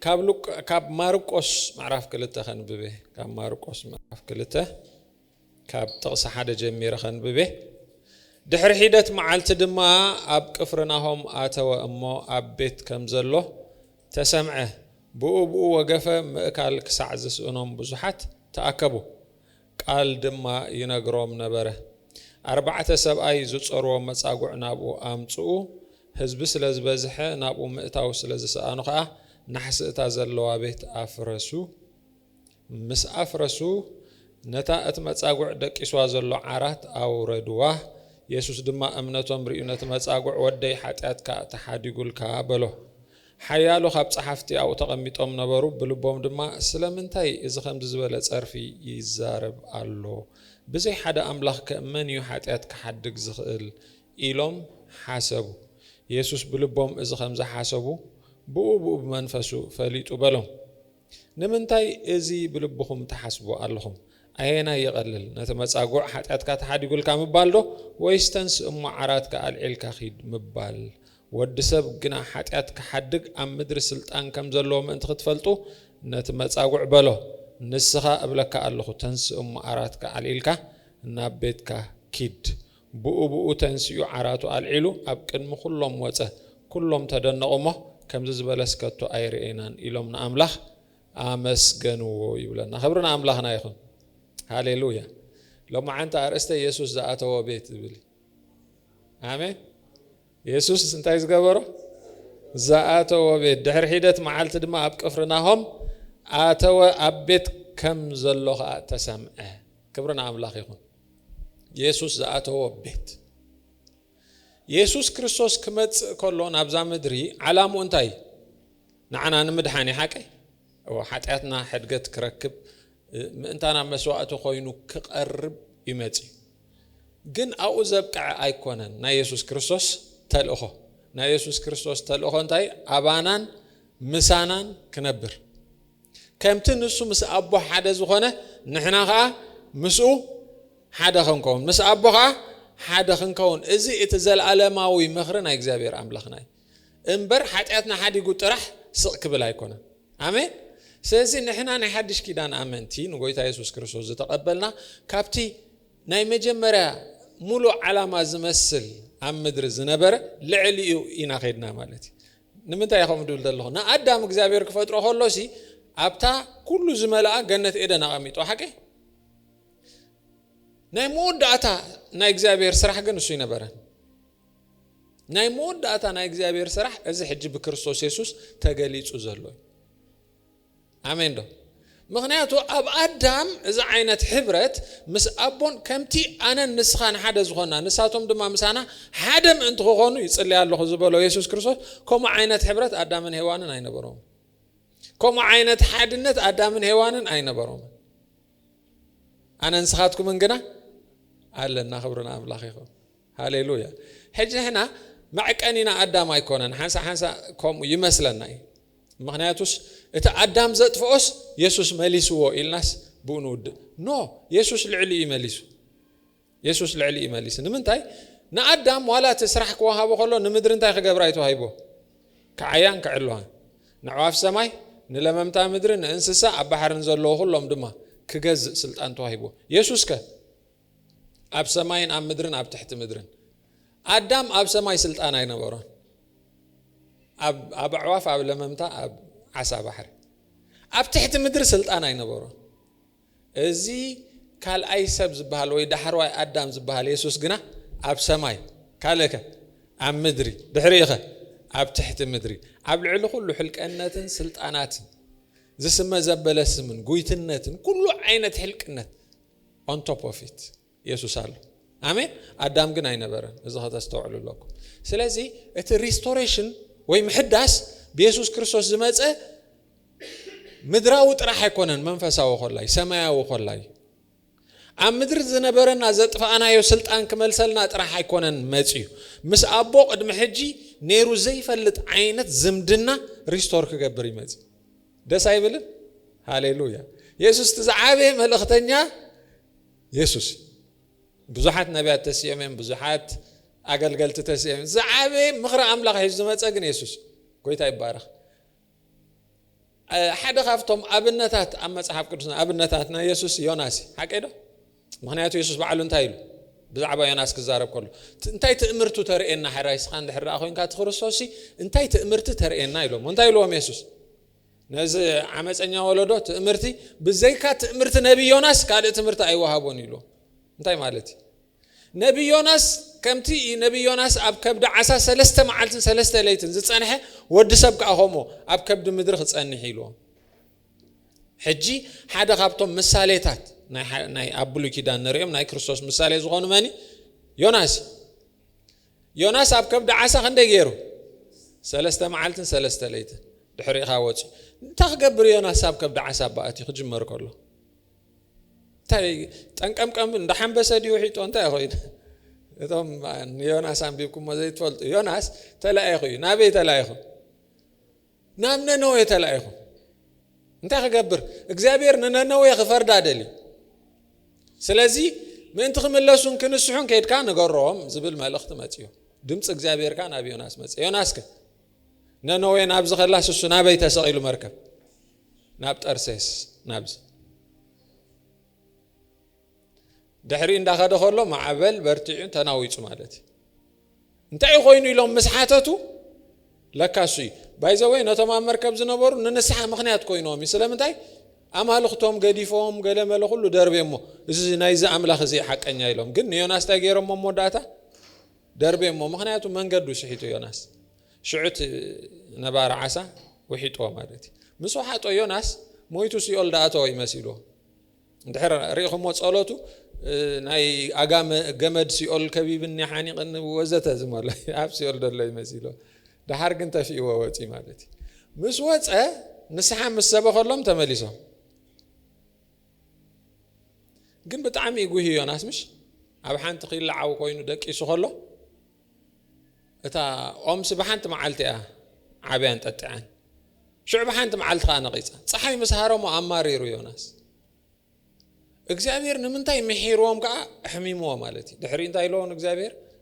ካብ ማርቆስ معرف كلته خنببه ካብ ማርቆስ معرف كلته ካብ ጥቕስ ሓደ ጀሚረ خنببه ድሕሪ ሂደት መዓልቲ ድማ ኣብ ቅፍርናሆም ኣተወ እሞ ኣብ ቤት ከም ዘሎ ተሰምዐ ብኡብኡ ወገፈ ምእካል ክሳዕ ዝስእኖም ብዙሓት ተኣከቡ ቃል ድማ ይነግሮም ነበረ ኣርባዕተ ሰብኣይ ዝጾርዎ መጻጉዕ ናብኡ ኣምጽኡ ህዝቢ ስለ ዝበዝሐ ናብኡ ምእታው ስለ ዝሰኣኑ ከዓ ናሕስእታ ዘለዋ ቤት ኣፍረሱ ምስ ኣፍረሱ ነታ እቲ መጻጉዕ ደቂስዋ ዘሎ ዓራት ኣውረድዋ ኢየሱስ ድማ እምነቶም ርኢዩ ነቲ መጻጉዕ ወደይ ኃጢአትካ ተሓዲጉልካ በሎ ሓያሉ ካብ ጸሓፍቲ ኣብኡ ተቐሚጦም ነበሩ ብልቦም ድማ ስለምንታይ እዚ ከምዚ ዝበለ ጸርፊ ይዛረብ ኣሎ ብዘይ ሓደ ኣምላኽ ከመን እዩ ኃጢአት ክሓድግ ዝኽእል ኢሎም ሓሰቡ ኢየሱስ ብልቦም እዚ ከምዚ ሓሰቡ ብኡ ብመንፈሱ ፈሊጡ በሎም ንምንታይ እዚ ብልብኹም ተሓስቡ ኣለኹም ኣየና ይቐልል ነቲ መጻጉዕ ኃጢአትካ ተሓዲጉልካ ምባልዶ ወይስ ተንስ እሞ ዓራትካ ኣልዒልካ ኺድ ምባል ወዲ ሰብ ግና ኃጢአት ክሓድግ ኣብ ምድሪ ስልጣን ከም ዘለዎ ምእንቲ ክትፈልጡ ነቲ መጻጉዕ በሎ ንስኻ እብለካ ኣለኹ ተንስ እሞ ዓራትካ ኣልዒልካ ናብ ቤትካ ኪድ ብኡ ተንስኡ ዓራቱ ኣልዒሉ ኣብ ቅድሚ ኩሎም ወፀ ኩሎም ተደነቑሞ ከምዚ ዝበለስከቶ ኣይርኤናን ኢሎም ንኣምላኽ ኣመስገንዎ ይብለና ክብርና ኣምላኽና ይኹን ሃሌሉያ ሎማ ዓንተ ኣርእስተ ኢየሱስ ዝኣተወ ቤት ዝብል ኣሜን ኢየሱስ እንታይ ዝገበሮ ዝኣተወ ቤት ድሕሪ ሂደት መዓልቲ ድማ ኣብ ቅፍርናሆም ኣተወ ኣብ ቤት ከም ዘሎ ከዓ ተሰምዐ ክብርና ኣምላኽ ይኹን ኢየሱስ ዝኣተወ ቤት ኢየሱስ ክርስቶስ ክመጽእ ከሎ ናብዛ ምድሪ ዓላሙ እንታይ ንዓና ንምድሓን ሓቀይ ኃጢአትና ሕድገት ክረክብ ምእንታና መስዋዕቱ ኮይኑ ክቐርብ ይመጽ ግን ኣብኡ ዘብቅዕ ኣይኮነን ናይ ኢየሱስ ክርስቶስ ተልእኾ ናይ ኢየሱስ ክርስቶስ ተልእኾ እንታይ ኣባናን ምሳናን ክነብር ከምቲ ንሱ ምስ ኣቦ ሓደ ዝኾነ ንሕና ከዓ ምስኡ ሓደ ክንከውን ምስ ኣቦ ከዓ ሓደ ክንከውን እዚ እቲ ዘለዓለማዊ ምኽሪ ናይ እግዚአብሔር ኣምላኽና እምበር ኃጢአትና ሓዲጉ ጥራሕ ስቕ ክብል ኣይኮነን ኣሜን ስለዚ ንሕና ናይ ሓድሽ ኪዳን ኣመንቲ ንጎይታ ኢየሱስ ክርስቶስ ዝተቐበልና ካብቲ ናይ መጀመርያ ሙሉእ ዓላማ ዝመስል ኣብ ምድሪ ዝነበረ ልዕሊኡ ኢና ኸድና ማለት እዩ ንምንታይ ኢኹም ድብል ዘለኹ ንኣዳም እግዚአብሔር ክፈጥሮ ከሎሲ ኣብታ ኩሉ ዝመልኣ ገነት ኤደን ኣቐሚጦ ሓቂ ናይ መወዳእታ ናይ እግዚአብሔር ስራሕ ግን እሱ ይነበረን ናይ መወዳእታ ናይ እግዚአብሔር ስራሕ እዚ ሕጂ ብክርስቶስ ኢየሱስ ተገሊጹ ዘሎ ኣሜን ዶ ምክንያቱ ኣብ ኣዳም እዚ ዓይነት ሕብረት ምስ ኣቦን ከምቲ ኣነን ንስኻን ሓደ ዝኾና ንሳቶም ድማ ምሳና ሓደ ምእንቲ ክኾኑ ይጽልይ ኣለኹ ዝበሎ ኢየሱስ ክርስቶስ ከምኡ ዓይነት ሕብረት ኣዳምን ሄዋንን ኣይነበሮም ከምኡ ዓይነት ሓድነት ኣዳምን ሄዋንን ኣይነበሮም ኣነ ንስኻትኩምን ግና ኣለና ክብርና ኣምላኽ ይኹን ሃሌሉያ ሕጂ ንሕና መዕቀኒና ኣዳም ኣይኮነን ሓንሳ ከምኡ ይመስለና እዩ ምክንያቱስ እቲ ኣዳም ዘጥፍኦስ ኢየሱስ መሊስዎ ኢልናስ ብኡ ንውድእ ኖ ኢየሱስ ልዕሊ ይመሊሱ ኢየሱስ ልዕሊ ይመሊስ ንምንታይ ንኣዳም ዋላ እቲ ስራሕ ክወሃቦ ከሎ ንምድሪ እንታይ ክገብራ ይተዋሂቦ ክዓያን ክዕልዋን ንዕዋፍ ሰማይ ንለመምታ ምድሪ ንእንስሳ ኣብ ባሕርን ዘለዎ ኩሎም ድማ ክገዝእ ስልጣን ተዋሂቦ ኢየሱስ ከ ኣብ ሰማይን ኣብ ምድርን ኣብ ትሕቲ ምድርን ኣዳም ኣብ ሰማይ ስልጣን ኣይነበሮን ኣብ ኣዕዋፍ ኣብ ለመምታ ኣብ ዓሳ ባሕሪ ኣብ ትሕቲ ምድሪ ስልጣን ኣይነበሮን እዚ ካልኣይ ሰብ ዝበሃል ወይ ዳሕርዋይ ኣዳም ዝበሃል ኢየሱስ ግና ኣብ ሰማይ ካልእከ ኣብ ምድሪ ድሕሪኢኸ ኣብ ትሕቲ ምድሪ ኣብ ልዕሊ ኩሉ ሕልቀነትን ስልጣናትን ዝስመ ዘበለ ስምን ጉይትነትን ኩሉ ዓይነት ሕልቅነት on top of it ኢየሱስ ኣሎ ኣሜን ኣዳም ግን ኣይነበረን እዚ ከተስተውዕሉ ኣለኩም ስለዚ እቲ ሪስቶሬሽን ወይ ምሕዳስ በኢየሱስ ክርስቶስ ዝመፀ ምድራዊ ጥራሕ ኣይኮነን መንፈሳዊ ኾላይ ሰማያዊ ኾላይ ኣብ ምድሪ ዝነበረና ዘጥፋኣናዮ ስልጣን ክመልሰልና ጥራሕ ኣይኮነን መጽዩ ምስ ኣቦ ቅድሚ ሕጂ ነይሩ ዘይፈልጥ ዓይነት ዝምድና ሪስቶር ክገብር ይመጽ ደስ ኣይብልን ሃሌሉያ ኢየሱስ ተዛዓበየ መልእኽተኛ ኢየሱስ ብዙሓት ነቢያት ተስዮምን ብዙሓት ኣገልገልቲ ተስዮምን ዝዓበየ ምኽሪ ኣምላኽ ሒዙ ዝመጸ ግን ኢየሱስ ጎይታ ይባረኽ حدا خافتم أبنتات أما صحاب كرسنا أبنتاتنا يسوس يوناس حكيده مخنياتو يسوس بعلو انتايلو بزعبا يوناس كزارب كله انتاي تأمرتو ترئينا حرايس خان دحر أخوين كات خرصوسي انتاي تأمرتو ترئينا يلوم انتاي لوم يسوس ناز عمس أنيا ولدو تأمرتي بزي كات تأمرت نبي يوناس كاد تأمرت أي وهابون يلوم انتاي مالتي نبي يوناس كمتي نبي يوناس أب كبد عسى سلسته معلتن سلسته ليتن زتصنحه ود سبك أخومو أب كبد مدرخ تصنحي له حجي حدا خابتهم مساليتات ناي أبلو كده نريم ناي كريستوس مسالي زغون ماني يوناس أب كبد عسى خنده غيره سلسته معلتن سلسته ليتن دحري خاوتي تخبر يوناس أب كبد عسى بقتي خجمر كله تاي تنقمقم ندحن بسدي وحيتو انت يا خويا ثم يوناس عم بيكم ما زي تفلت يوناس تلاقي خوي نبي تلاقي خو نامنا نو يتلاقي خو انت خبر እግዚአብሔር ነነው يغفرد አይደል ስለዚህ ምን ተخملሱን ከነሱን ከሄድካ ነገሮም ዝብል መልእክት መጽዮ ድምጽ እግዚአብሔር ካን አብ ዮናስ መጽ ዮናስ ከ ነነው ናብ ዝኸላስ እሱ ናበይ ተሰቂሉ መርከብ ናብ ጠርሴስ ናብዝ دحري إن دخل خلوا معبل برتعين تناويت مالتي أنت أي خوين يلوم مسحته لكاسي بايزوين تمام مركب زنبور ننسحة مخنيات كوينهم مثلا متى أما هالختهم قديفهم قال ما لخلو دربيمو إذا نايز عمل خزي حق أني يلوم قلني يوناس تاجرهم موداتا دربيمو مخنياتو من قدو سحيتو يوناس شعت نبار عسى وحيتو مالتي مسوحات يوناس مويتو سيول داتو يمسيلو دحر ريخهم وصلاتو ناي أقام جمد سيول كبيب النحاني قن وزته زملا عب سيول دلله يمسيله ده حرق انت في وواتي مالتي مسوات نسحام السبق اللهم تمليسه قن بتعمي يقول هي ناس مش أبحان تقيل لعو كوينو دك يسخله اتا أم سبحان تمعلتي عبيان تتعان شو بحان تمعلت خانة قيسة صحي مسهارو مؤماري رو يوناس እግዚአብሔር ንምንታይ መሄሮም ጋ ሕሚሞ ማለቲ ድሕሪ እንታይ ሎን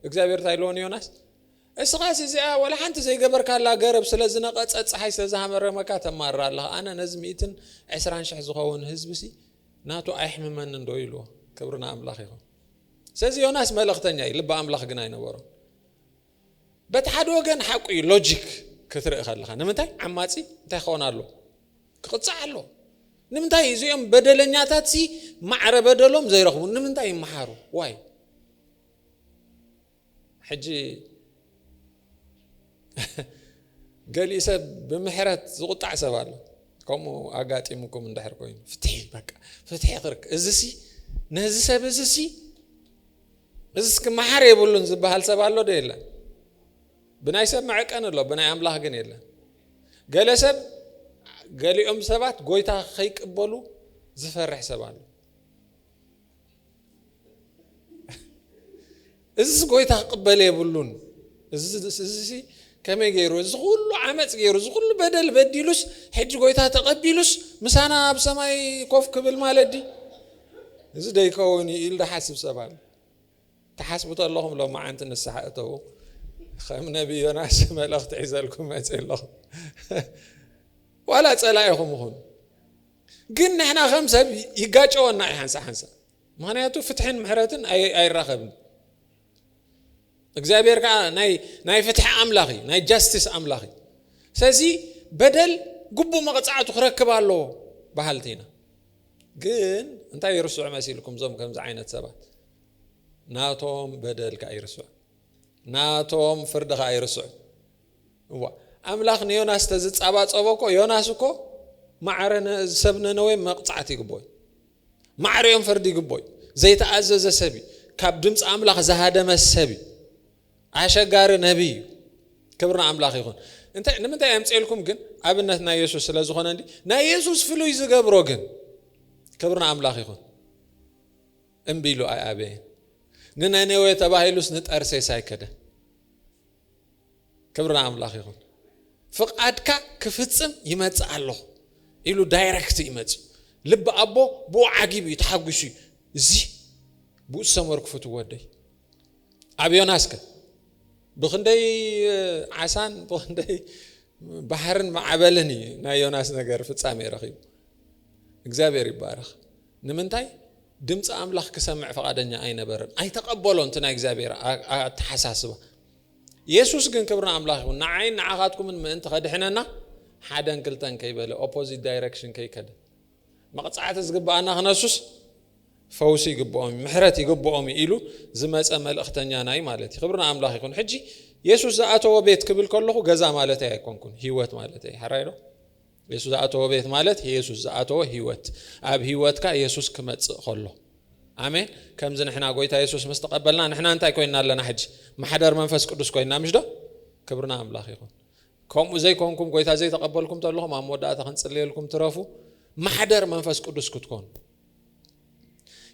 እግዚአብሔር ታይሎን ዮናስ እስኻስ እዚኣ ወላ ሓንቲ ዘይገበርካላ ገረብ ስለዝነቀፀ ፀሓይ ስለዝሃመረመካ ተማራለህ ኣነ ነዝ 120 ሺህ ዝኸውን ህዝብሲ ናቱ ኣይሕምመን እንዶ ኢሉ ክብርና ኣምላኽ ይኹን ስለዚ ዮናስ መልእኽተኛ እዩ ልብ ኣምላኽ ግን ኣይነበሮ በተሓደ ወገን ሓቂ ሎጂክ ክትርኢ ከለኻ ንምንታይ ዓማጺ እንታይ ኾን ኣሎ ክቕፅዕ ኣሎ نمنتاي زيهم بدلنياتات سي معرب بدلهم زي رخبون نمنتاي محارو واي حجي قال يسب بمحرات زغطع سبالو كومو اقاتي مكم من دحر كوين فتحي بقى فتحي غرك ازسي نهزي سب ازسي ازسك محار يبولون زبهال سبالو ديلا بناي سب معك انا لو بناي املاح قن يلا قال سب قال لي سبات قويتا خيك قبلو زفرح سبالو ازس قويتا قبل يبولون ازسي كما يغيرو زغلو عمص غيرو زغلو بدل بديلوس حج قويتا تقبيلوس مسانا بسماي كوف قبل مالدي از دايكوني يل حاسب سبال تحاسبوا اللهم لو ما انت نسحقته خم نبي يوناس ملخت عزلكم اتلو ولا تلاقيهم هون قلنا احنا خمسه يقاچونا حنسا معناته فتحين محرتن اي رخبن እግዚአብሔር ጋ ናይ ፍትሕ አምላኺ ናይ ጃስቲስ አምላኺ ስለዚ በደል ጉቡ መቅጻዕቱ ክረክባሎ ባህልቲና ግን እንታይ ይርሱዕ መሲልኩም ዞም ከምዚ ዓይነት ሰባት ናቶም በደል ካ ይርሱዕ ናቶም ፍርድ ካ ይርሱዕ አምላኽ ዮናስ ተዝጻባጸበኮ ዮናስ እኮ ማዕረነ ሰብነ ነው መቅጻዕት ይግቦይ ማዕረዮም ፍርድ ይግቦይ ዘይተአዘዘ ሰቢ ካብ ድምጽ አምላኽ ዘሃደመ ሰቢ አሸጋሪ ነብይ ክብርና አምላኽ ይሁን እንተ ንምንታይ አምጽልኩም ግን አብነትና ኢየሱስ ስለዝኾነ እንዲ ናይ ኢየሱስ ፍሉይ ዝገብሮ ግን ክብርና አምላኽ ይሁን እምቢሉ አያቤ ንነነዌ ተባሂሉስ ንጠርሴ ሳይከደ ክብርና አምላኽ ይሁን ፍቃድካ ክፍጽም ይመጽ አሎ ኢሉ ዳይሬክት ይመጽ ልብ አቦ ቦዓጊብ ይተሐግሹ እዚ ቡሰመር ክፍቱ ወደይ አብዮናስከ بخندي عسان بخندي ባህርን ማዕበልኒ ናይ ዮናስ ነገር ፍጻሜ ረኺቡ እግዚአብሔር ይባረክ ንምንታይ ድምጽ አምላኽ ክሰምዕ ፈቃደኛ አይነበረን አይተቀበሎን እንትና እግዚአብሔር አተሐሳስባ ኢየሱስ ግን ክብርና አምላኽ ይሁን ንዓይ ንዓኻትኩም ምን ተኸድሕነና ሓደን ክልተን ከይበለ ኦፖዚት ዳይሬክሽን ከይከደ መቅጻዕት ዝግባአና ክነሱስ ፈውሲ ይግባኦም ምሕረት ይግባኦም ኢሉ ዝመፀ መልእኽተኛ ናይ ማለት ክብርና አምላኽ ይሁን ሕጂ ኢየሱስ ዘአተወ ቤት ክብል ከለኹ ገዛ ማለት አይኮንኩን ህይወት ማለት አይሐራይዶ ኢየሱስ ዘአተወ ቤት ማለት ኢየሱስ ዘአተወ ህይወት አብ ህይወትካ ኢየሱስ ክመጽእ ከሎ አሜን ከምዝ ንሕና ጎይታ ኢየሱስ መስተቀበልና ንሕና እንታይ ኮይና ኣለና ሕጂ ማሕደር መንፈስ ቅዱስ ኮይና ምሽዶ ክብርና አምላኽ ይሁን ከምኡ ዘይኮንኩም ጎይታ ዘይተቀበልኩም ተለኹም ኣብ መወዳእታ ክንጽልየልኩም ትረፉ ማሕደር መንፈስ ቅዱስ ክትኮኑ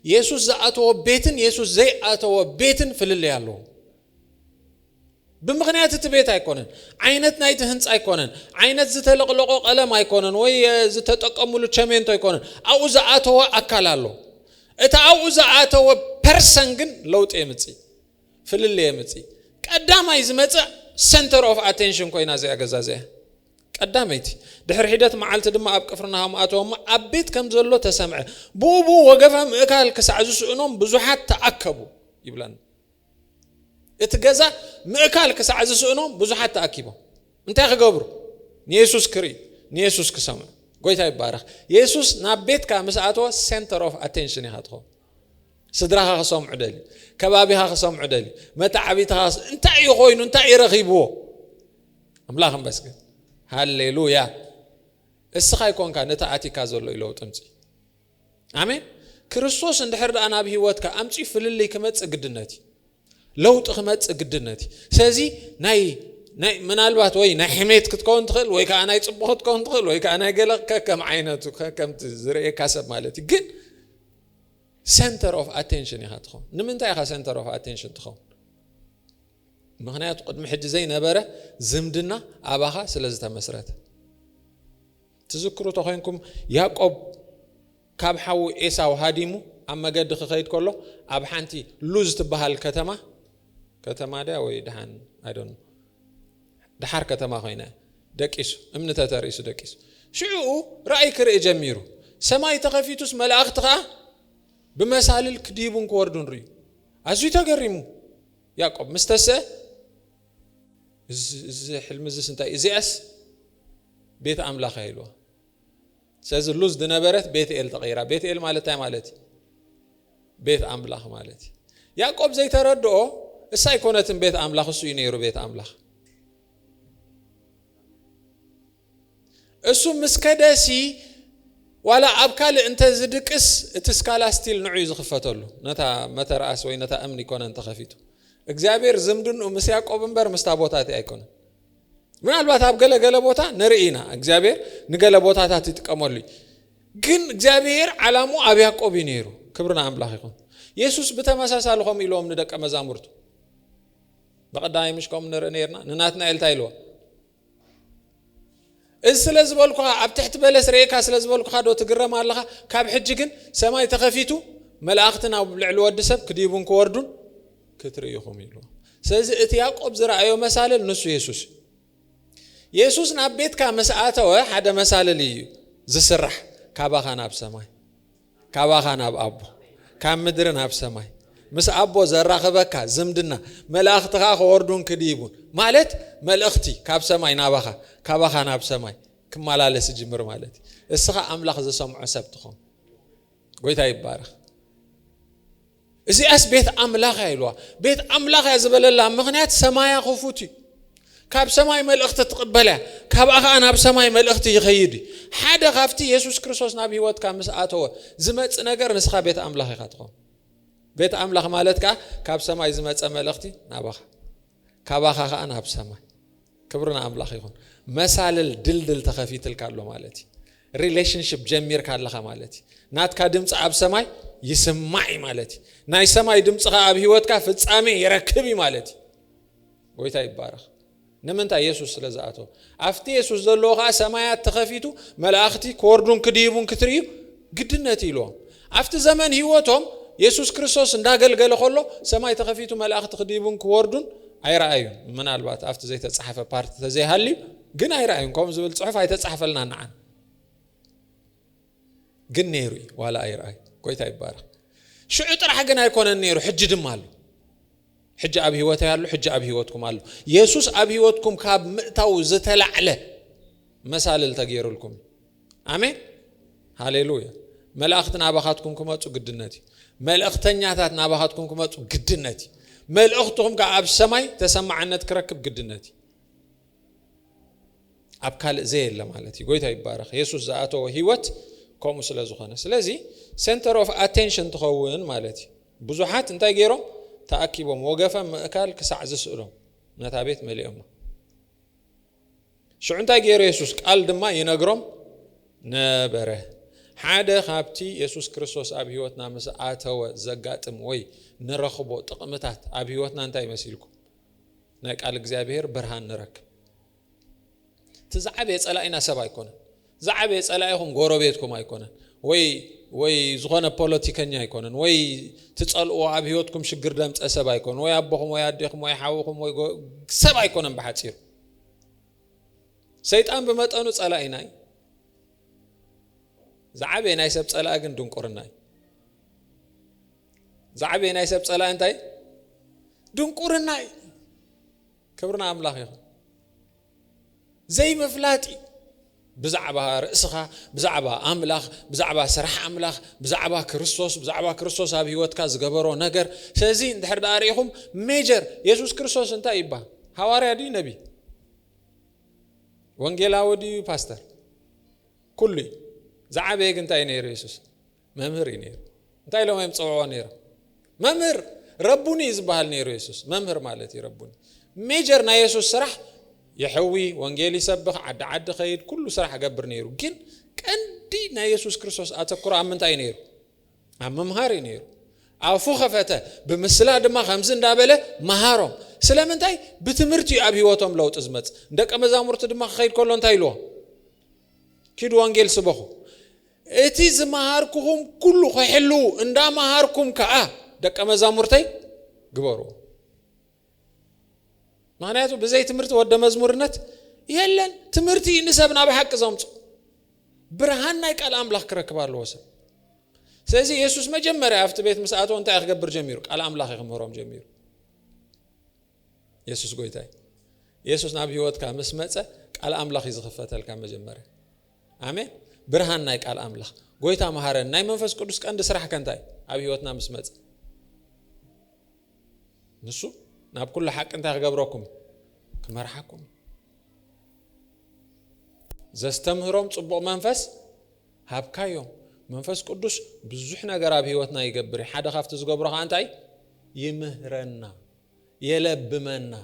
ኢየሱስ ዘአተወ ቤትን ኢየሱስ ዘይአተወ ቤትን ፍልል ያለው بمغنيات تبيت አይኮነን አይነት ናይቲ ህንጻ አይኮነን አይነት ዝተለቅለቆ ቀለም አይኮነን ወይ ዝተጠቀሙሉ ቸሜንቶ አይኮነን አው ዘአተወ አካል አለው እታ አው ዘአተወ ፐርሰን ግን ለውጥ የምጽ ፍልል የምጽ ቀዳማይ ዝመጽ ሴንተር ኦፍ አቴንሽን ኮይና ዘያገዛዘ ቀዳማይቲ ድሕር ሂደት መዓልቲ ድማ ኣብ ቅፍርናሆም አተወም አቤት ከም ዘሎ ተሰምዐ ቡቡ ወገፈ ምእካል ክሳዕዙ ስእኖም ብዙሓት ተአከቡ ይብላን እትገዛ ምእካል ክሳዕዝ ስእኖም ብዙሓት ተአኪቦም እንታይ ክገብሩ ኢየሱስ ክሪ ኢየሱስ ክሰምዕ ጎይታ ይባረክ ኢየሱስ ናብ ቤትካ መስአተወ ሴንተር ኦፍ አቴንሽን ይሃትኹ ስድራኻ ክሰምዑ ደሊ ከባቢኻ ክሰምዑ ደሊ መታዓቢትኻ እንታይ ይኾይኑ እንታይ ይረኺብዎ አምላኽ መስገን ሃሌሉያ እስኻ ይኮንካ ነታ አቲካ ዘሎ ኢለው ጥምፂ አሜን ክርስቶስ እንድሕር ዳኣ ናብ ህይወትካ አምጪ ፍልልይ ክመጽእ ግድነቲ لوط خمت قدنتي سازي ناي منالبات وي ناي حميت كتكون تخل وي كأنا يصبحت كون تخل وي كأنا يقلق كم عينته كم تزرع كاسب مالتي جن center of attention يهاتخون نمنتاي خا center of attention تخون مغنيات قد محج زي نبره زمدنا أباها سلزتها مسرات تذكروا تخينكم يعقوب كاب حو إيسا وهاديمو أما قد خيد كله أبحانتي لوز تبها الكتمة كتمة ده ويدهن I don't know دحر كتمة خينا دكيسو امنتا تاريسو دكيسو شو رأيك رأي جميرو سماي تخفيتوس ملاك تخا بمسال الكديبون كوردون ريو أزوي تقريمو يعقوب مستسى حلم زي سنتا إزياس بيت أملا خيلوا ساز اللوز دنبرت بيت إل تغيرا بيت إل مالتي بيت أملاخ مالتي يعقوب زي تردو السايكونة بيت أملاخ السوينيرو بيت أملاخ السو مسكداسي ولا أبكال انت زدكس تسكالا ستيل نعيز خفتلو نتا متى رأس وي نتا أمني كون انت خفيتو اكزابير زمدن ومس يعقوب انبر مستابوتاتي ايكون من البات أبقال بوتا نرئينا اكزابير نقال بوتاتاتي تقامولي ግን እግዚአብሔር ዓላሙ አብ ያዕቆብ ይኔሩ ክብርና አምላክ ይሁን ኢየሱስ በተመሳሳይ ለሆም ይሎም ንደቀ መዛሙርቱ በቀዳይ ምሽቆም ነርኔርና ንናትና ኤልታይሎ ስለዝበልኩ ኣብ ትሕት በለስ ሬካ ስለዝበልኩ ዶ ትግረም ኣለኻ ካብ ሕጂ ግን ሰማይ ተኸፊቱ መላእክትና ብልዕል ወድሰብ ክዲቡን ክወርዱን ክትርእዩኹም ይሉ ስለዚ እቲ ያዕቆብ ዝራእዮ መሳለል ንሱ ኢየሱስ ናብ ቤትካ መስአተወ ሓደ መሳለል እዩ ዝስራሕ ካባኻ ናብ ሰማይ ካባኻ ናብ አቦ ካብ ምድር ናብ ሰማይ ምስ አቦ ዘራኸበካ ዝምድና መላእክትኻ ክወርዱን ክዲቡን ማለት መልእኽቲ ካብ ሰማይ ናባኻ ካባኻ ናብ ሰማይ ክመላለስ ጅምር ማለት እስኻ አምላኽ ዘሰምዖ ሰብ ትኾን ጎይታ ይባረክ እዚአስ ቤት አምላኽ ይልዋ ቤት አምላኽ ያዝበለላ ምክንያት ሰማያ ክፉት ካብ ሰማይ መልእኽቲ ተቀበለ ካብ አኻ ናብ ሰማይ መልእኽቲ ይኸይድ ሓደ ካፍቲ ኢየሱስ ክርስቶስ ናብ ህይወትካ መስአተወ ዝመጽ ነገር ንስኻ ቤት አምላኽ ኢኻ ትኾን ቤት አምላኽ ማለትካ ካብ ሰማይ ዝመጽ መልእኽቲ ናባኻ ካብ አኻ ናብ ሰማይ ክብርና አምላኽ ይኹን መሳለል ድልድል ተኸፊትልካሎ ማለት ሪሌሽንሺፕ ጀሚርካ ኣለኻ ማለት ናትካ ድምጽ ኣብ ሰማይ ይስማዕ ማለት ናይ ሰማይ ድምጽኻ ኣብ ህይወትካ ፍጻሜ ይረክብ ማለት ጎይታ ይባረክ نمنت يسوع سلزاته أفتي يسوع ذلوها سمايات تخفيتو ملاختي كوردون كديبون كتريو قدنتي لهم أفتي زمن هيوتهم يسوع كريستوس نداقل قال خلو سماي تخفيتو ملاخت كديبون كوردون أي رأيون من الوقت أفتي زي تصحف بارت زي هالي ግን ኣይራእዩንኩም ዝብል ጽሑፍ ኣይተጻሕፈልና ንዓን ግን ነይሩ ዋላ ኣይራእዩ ጎይታ ይባረክ ሽዑ ጥራሕ ግን ኣይኮነን ነይሩ ሕጂ ድማ ኣሎ ሕጂ ኣብ ህይወተይ ኣሎ ሕጂ ኣብ ህይወትኩም ኣሎ ኢየሱስ ኣብ ህይወትኩም ካብ ምእታው ዝተላዕለ መሳልል ተገይሩልኩም አሜን ሃሌሉያ መላእክት ናባኻትኩም ክመጹ ግድነት መልእክተኛታት ናባኻትኩም ክመጹ ግድነት መልእክትኩም ካብ ሰማይ ተሰማዕነት ክረክብ ግድነት ኣብ ካልእ ዘየለ ማለት እዩ ጎይታ ይባረክ ኢየሱስ ዘኣተወ ህይወት ከምኡ ስለ ዝኾነ ስለዚ ሴንተር ኦፍ አቴንሽን ትኸውን ማለት እዩ ብዙሓት እንታይ ገይሮም ተኣኪቦም ወገፈ ምእካል ክሳዕ ዝስእሎም ነታ ቤት መሊኦም ሽዑ እንታይ ገይሩ ኢየሱስ ቃል ድማ ይነግሮም ነበረ ሓደ ካብቲ ኢየሱስ ክርስቶስ ኣብ ህይወትና ምስ ኣተወ ዘጋጥም ወይ ንረኽቦ ጥቕምታት ኣብ ህይወትና እንታይ መሲልኩም ናይ ቃል እግዚአብሔር ብርሃን ንረክብ ትዛዕበ የጸላኢና ሰብ ኣይኮነን ዛዕበ የጸላኢኹም ጎረቤትኩም ኣይኮነን ወይ ዝኾነ ፖለቲከኛ ኣይኮነን ወይ ትጸልኦ ኣብ ህይወትኩም ሽግር ደምፀ ሰብ ኣይኮነን ወይ ኣቦኹም ወይ ኣዴኹም ወይ ሓውኹም ወይ ሰብ ኣይኮነን ብሓፂሩ ሰይጣን ብመጠኑ ጸላኢና እዩ ዛዕበ ናይ ሰብ ጸላኢ ግን ድንቁርና እዩ ዛዕበ ናይ ሰብ ጸላኢ እንታይ ድንቁርና እዩ ክብርና ኣምላኽ ይኹን ዘይመፍላጢ ብዛዕባ ርእስኻ ብዛዕባ ኣምላኽ ብዛዕባ ስራሕ ኣምላኽ ብዛዕባ ክርስቶስ ኣብ ህይወትካ ዝገበሮ ነገር ስለዚ እንድሕር ዳሪኹም ሜጀር ኢየሱስ ክርስቶስ እንታይ ይባሃል ሐዋርያ ድዩ ነቢ ወንጌላዊ ድዩ ፓስተር ኩሉ ዛዕበየ ግን እንታይ ነይሩ ኢየሱስ መምህር እዩ ነይሩ እንታይ ኢሎም የምፅውዖ ነይሩ መምህር ረቡኒ ዝበሃል ነይሩ ኢየሱስ መምህር ማለት እዩ ረቡኒ ሜጀር ናይ ኢየሱስ ስራሕ يحوي وانجيلي سبخ عد خيد كل سرح قبر نيرو جن كندي نا يسوع كريستوس أتذكر عم تاي نيرو عم مهاري نيرو عفو خفته بمثلا دما خمسين دابله مهارم سلام تاي بتمرتي أبي واتم لو تزمت دك أمزامرت دما خيد كلون تايلو كيدو وانجيل سبخو اتيز مهاركم كله خيلو اندا مهاركم كأ دك أمزامرتي قبرو معناته بزي تمرت ود مزمورنت يلن تمرتي نسبنا بحق زمص برهاننا يقال املاح كركبالو وسب ስለዚህ ኢየሱስ መጀመሪያ አፍት ቤት መስአቶ እንታይ ያገበር ጀሚሩ ቃል አምላክ ይመሮም ጀሚሩ ኢየሱስ ጎይታይ ኢየሱስ ናብ ህይወት ካ መስመጸ ቃል አምላክ ይዝኸፈተልካ መጀመሪያ አሜን ብርሃንና ቃል አምላክ ጎይታ መሐረን ናይ መንፈስ ቅዱስ ቀንድ ስራሕ ከንታይ ኣብ ህይወትና መስመጸ ንሱ ናብ ኩሉ ሐቅ እንታይ ያገብረኩም ከመርሐኩም ዘስተምህሮም ጽቡቕ መንፈስ ሃብካዮም መንፈስ ቅዱስ ብዙሕ ነገር ኣብ ህይወትና ይገብር ሓደ ካፍት ዝገብሮ እንታይ ይምህረና የለብመና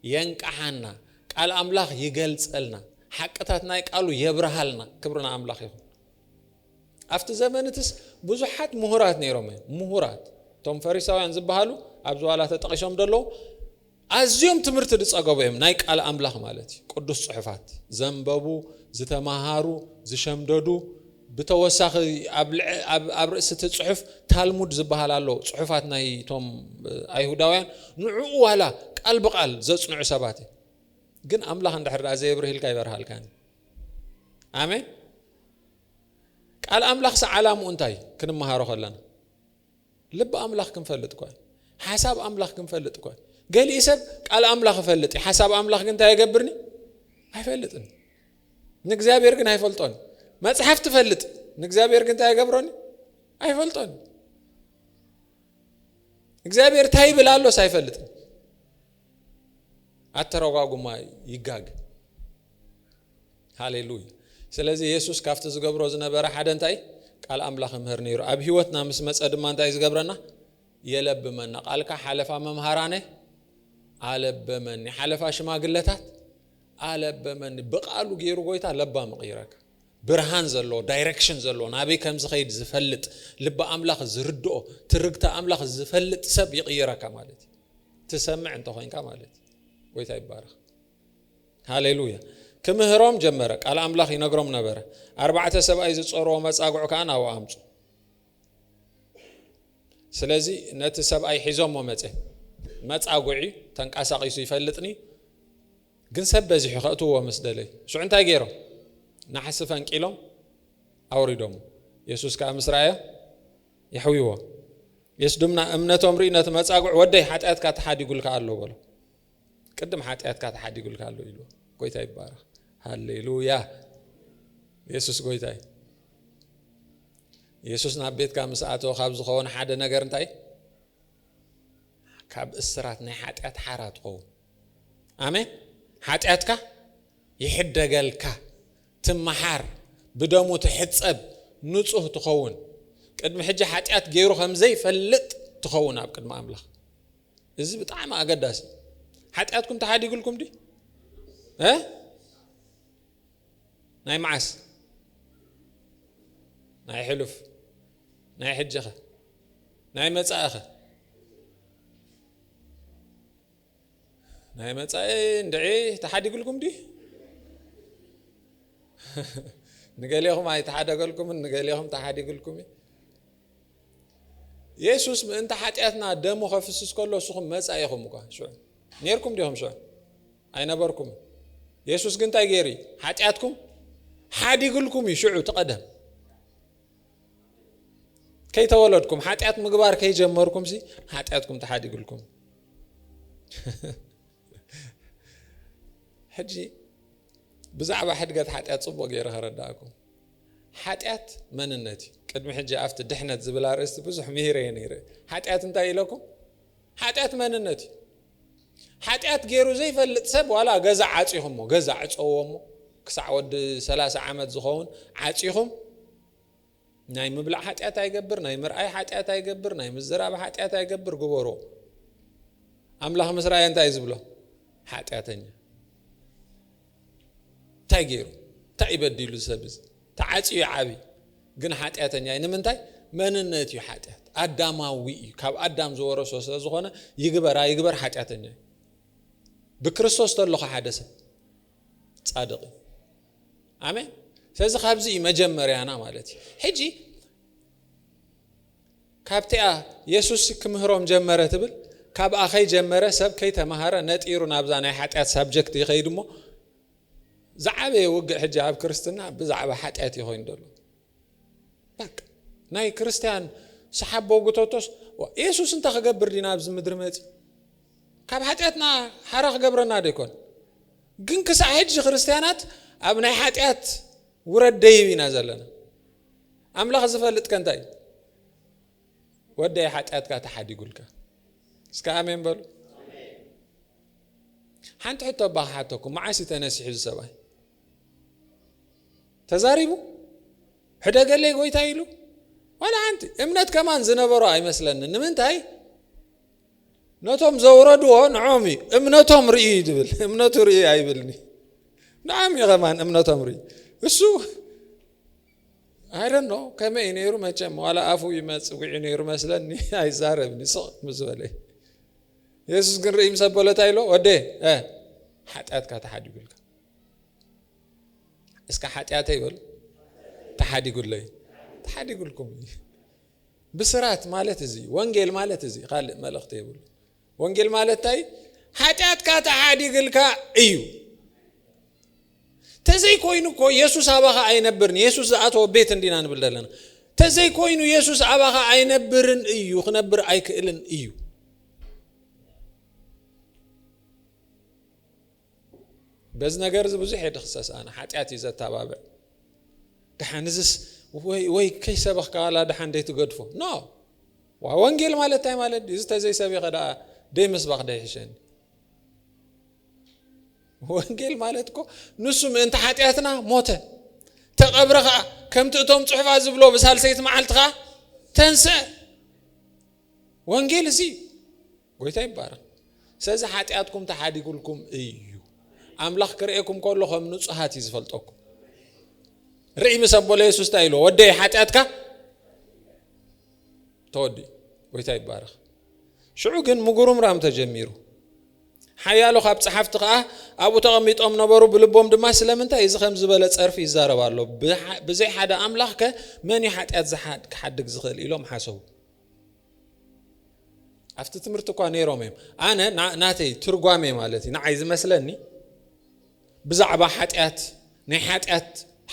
የንቃሐና ቃል አምላክ ይገልጸልና ሐቅታት ናይ ቃሉ የብርሃልና ክብርና አምላክ ይሁን አፍት ዘመንትስ ብዙሓት ምሁራት ነይሮም ምሁራት ቶም ፈሪሳውያን ዝበሃሉ ኣብ ዝዋላ ተጠቂሶም ደሎ ኣዝዮም ትምህርቲ ድጸገቦም ናይ ቃል አምላክ ማለት ቅዱስ ጽሑፋት ዘንበቡ ዝተማሃሩ ዝሸምደዱ بتوسخ ኣብ ርእስ ጽሑፍ ታልሙድ ዝበሃል ኣሎ ጽሑፋት ናይ ቶም ኣይሁዳውያን ንዑ ዋላ ቃል በቃል ዘጽንዑ ሰባት ግን አምላክ እንድሕር ዘይብርህልካ ይበርሃልካኒ አሜን ቃል አምላክ ሰዓላሙ እንታይ ክንመሃሮ ከለና ልብ አምላክ ክንፈልጥ ቆይ ሐሳብ አምላክ ክንፈልጥ ቆይ ገሊ ሰብ ቃል አምላክ ፈልጥ ሐሳብ አምላክ ግን ታይገብርኒ አይፈልጥን ንእግዚአብሔር ግን አይፈልጦን መጽሐፍ ትፈልጥ ንእግዚአብሔር ግን ታይገብሮኒ አይፈልጦን እግዚአብሔር ታይብላሎ ሳይፈልጥ አተረጋጉማ ይጋግ ሃሌሉያ ስለዚህ ኢየሱስ ካፍተ ዝገብሮ ዝነበረ ሓደ እንታይ ቃል አምላክ ምህር ነይሩ ኣብ ህይወትና ምስ መጸ ድማ እንታይ ዝገብረና የለብመና ቃልካ ሓለፋ መምሃራነ አለበመኒ ሓለፋ ሽማግለታት አለበመኒ በቃሉ ገይሩ ጎይታ ለባ መቅይረካ ብርሃን ዘሎ ዳይሬክሽን ዘሎ ናበይ ከም ዝኸይድ ዝፈልጥ ልብ አምላክ ዝርድኦ ትርግታ አምላክ ዝፈልጥ ሰብ ይቅይረካ ማለት ትሰምዕ እንተ ኮይንካ ማለት ጎይታ ይባረክ ሃሌሉያ ክምህሮም ጀመረ ቃል አምላክ ይነግሮም ነበረ አርባዕተ ሰብኣይ ዝጾርዎ መጻጉዕ ካን አው አምጹ ስለዚህ ነቲ ሰብኣይ ሒዞም መጸ መጻጉዒ ተንቃሳቂሱ ይፈልጥኒ ግን ሰብ በዚሑ ከእትዎ መስደለይ ሽዑ እንታይ ገይሮም ናሕሲ ፈንቂሎም ኣውሪዶም ኢየሱስ ከዓ ምስ ረኣዮ ይሕውይዎ ኢየሱስ ድማ እምነቶም ርኢነት መጻጉዕ ወደይ ኃጢአትካ ተሓዲጉልካ ኣሎ በሎ ቅድም ኃጢአትካ ተሓዲጉልካ ኣሎ ኢሉ ጎይታ ይባረክ ሃሌሉያ ኢየሱስ ጎይታ ኢየሱስ ናብ ቤትካ ምስ ኣተወ ካብ ዝኸውን ሓደ ነገር እንታይ ካብ እስራት ናይ ኃጢአት ሓራት ኾውን ኣሜን ኃጢአትካ ይሕደገልካ ትመሓር ብደሙ ትሕጸብ ንጹህ ትኸውን ቅድሚ ሕጂ ኃጢአት ገይሩ ከም ዘይፈልጥ ትኸውን ኣብ ቅድሚ ኣምላኽ እዚ ብጣዕሚ ኣገዳሲ ኃጢአትኩም ተሓዲጉልኩም ዲ ናይ መዓስ ናይ ሕሉፍ ናይ ሕጅኸ ናይ መጻእኸ ናይ መጻእ እንድዒ ተሓዲጉልኩም ዲ ንገሊኹም ኣይተሓደገልኩም ንገሊኹም ተሓዲጉልኩም ኢየሱስ ምእንተ ኃጢአትና ደሙ ከፍስስ ከሎ ንስኹም መጻኢኹም እኳ ሽዑ ነርኩም ዲኹም ሽዑ ኣይነበርኩም ኢየሱስ ግን እንታይ ገይሩ ኃጢአትኩም ሓዲጉልኩም ሽዑ ተቀደም ከይተወለድኩም ኃጢአት ምግባር ከይጀመርኩም ሲ ኃጢአትኩም ተሓዲጉልኩም ሕጂ ብዛዕባ ሕድገት ኃጢአት ጽቡቕ ገይረ ከረዳእኩም ኃጢአት መንነት ቅድሚ ሕጂ ኣፍቲ ድሕነት ዝብል ኣርእስቲ ብዙሕ ምሂረ ነይረ ኃጢአት እንታይ ኢለኩም ኃጢአት መንነት ኃጢአት ገይሩ ዘይፈልጥ ሰብ ዋላ ገዛ ዓጺኹም ገዛ ዕጸውዎ ክሳዕ ወዲ 30 ዓመት ዝኸውን ዓጺኹም ናይ ምብላዕ ኃጢአት ኣይገብር ናይ ምርኣይ ኃጢአት ኣይገብር ናይ ምዝራብ ኃጢአት ኣይገብር ግበሮ ኣምላኽ ምስ ረኣየ እንታይ ዝብሎ ኃጢአተኛ እንታይ ገይሩ እንታይ ይበዲሉ ሰብ ተዓጽዩ ዓቢ ግን ኃጢአተኛ ንምንታይ መንነት እዩ ኃጢአት ኣዳማዊ እዩ ካብ ኣዳም ዝወረሶ ስለዝኾነ ይግበር ኃጢአተኛ ብክርስቶስ ተለኸ ሓደ ሰብ ጻድቕ ኣሜን ስለዚ ካብዚ መጀመርያና ማለት እዩ ሕጂ ካብቲኣ ኢየሱስ ክምህሮም ጀመረ ትብል ካብኣ ከይጀመረ ሰብ ከይተማሃረ ነጢሩ ናብዛ ናይ ኃጢአት ሳብጀክት ይኸይድ እሞ ዝዓበየ ውግእ ሕጂ ኣብ ክርስትና ብዛዕባ ኃጢአት ይኾይን ደሎ በቃ ናይ ክርስቲያን ሰሓቦ ጉቶቶስ ኢየሱስ እንታይ ክገብር ዲና ኣብዚ ምድሪ መፂ ካብ ኃጢአትና ሓራ ክገብረና ደይኮን ግን ክሳዕ ሕጂ ክርስቲያናት ኣብ ናይ ኃጢአት ውረድ ደይብና ዘለና ኣምላኽ ዝፈልጥ ከንታይ ወደይ ኃጢአትካ ተሓዲጉልካ እስከ ኣሜን በሉ ሓንቲ ሕቶ ባሓተኩም መዓሲ ተነሲሑ ዝሰባይ ተዛሪቡ ሕደገለይ ጎይታ ኢሉ ዋላ ሓንቲ እምነት ከማን ዝነበሮ ኣይመስለኒ ንምንታይ ነቶም ዘውረድዎ ንዖም እዩ እምነቶም ርኢ ይብል እምነቱ ርኢ ኣይብልኒ ንዓም ከማን እምነቶም ርኢ እሱ ኣይደኖ ከመይ ነይሩ መቸም ዋላ ኣፉ ይመጽውዕ ነይሩ መስለኒ ኣይዛረብኒ ስቕ ምዝበለይ ኢየሱስ ግን ርኢ ምሰበለታ ኢሎ ወደ ኃጢአትካ ተሓዲጉልካ እስከ ኃጢአት ይበል ተሓዲጉለይ ተሓዲጉልኩም ብስራት ማለት እዚ ወንጌል ማለት እዚ ካልእ መልእኽቲ ይብሉ ወንጌል ማለት ታይ ኃጢአትካ ተሓዲጉልካ እዩ ተዘይ ኮይኑ እኮ ኢየሱስ ኣባኻ ኣይነብርን ኢየሱስ ኣተወ ቤት እንዲና ንብል ዘለና ተዘይ ኮይኑ ኢየሱስ ኣባኻ ኣይነብርን እዩ ክነብር ኣይክእልን እዩ በዚ ነገር ብዙሕ የድኽሰስ ኣነ ኃጢአት እዩ ዘተባብዕ ድሓንዝስ ወይ ከይሰበኽካ ዋላ ድሓን ደይትገድፎ ኖ ወንጌል ማለት እንታይ ማለት እዚ ተዘይ ሰቢኸ ደኣ ደይ ምስባኽ ደይሕሸኒ ወንጌል ማለት እኮ ንሱ ምእንቲ ኃጢአትና ሞተ ተቐብረ ከዓ ከምቲ እቶም ጽሑፋት ዝብሎ ብሳልሰይቲ መዓልቲ ከዓ ተንስአ ወንጌል እዚ ጎይታ ይባረክ ስለዚ ኃጢአትኩም ተሓዲጉልኩም እዩ ኣምላኽ ክርኤኩም ከሎ ከም ንጹሃት እዩ ዝፈልጠኩም ርኢ ምስ ኣቦለ ኢየሱስ እንታይ ኢሎ ወደይ ኃጢአትካ ተወዲ ጎይታ ይባረክ ሽዑ ግን ምጉርምራም ተጀሚሩ ሓያሎ ካብ ጸሓፍቲ ከዓ ኣብኡ ተቐሚጦም ነበሩ ብልቦም ድማ ስለምንታይ እዚ ከም ዝበለ ጸርፊ ይዛረብ ኣሎ ብዘይ ሓደ ኣምላኽ ከ መን እዩ ኃጢአት ክሓድግ ዝኽእል ኢሎም ሓሰቡ ኣብቲ ትምህርቲ እኳ ነይሮም እዮም ኣነ ናተይ ትርጓሜ ማለት እዩ ንዓይ ዝመስለኒ بزعبا حاتيات ناي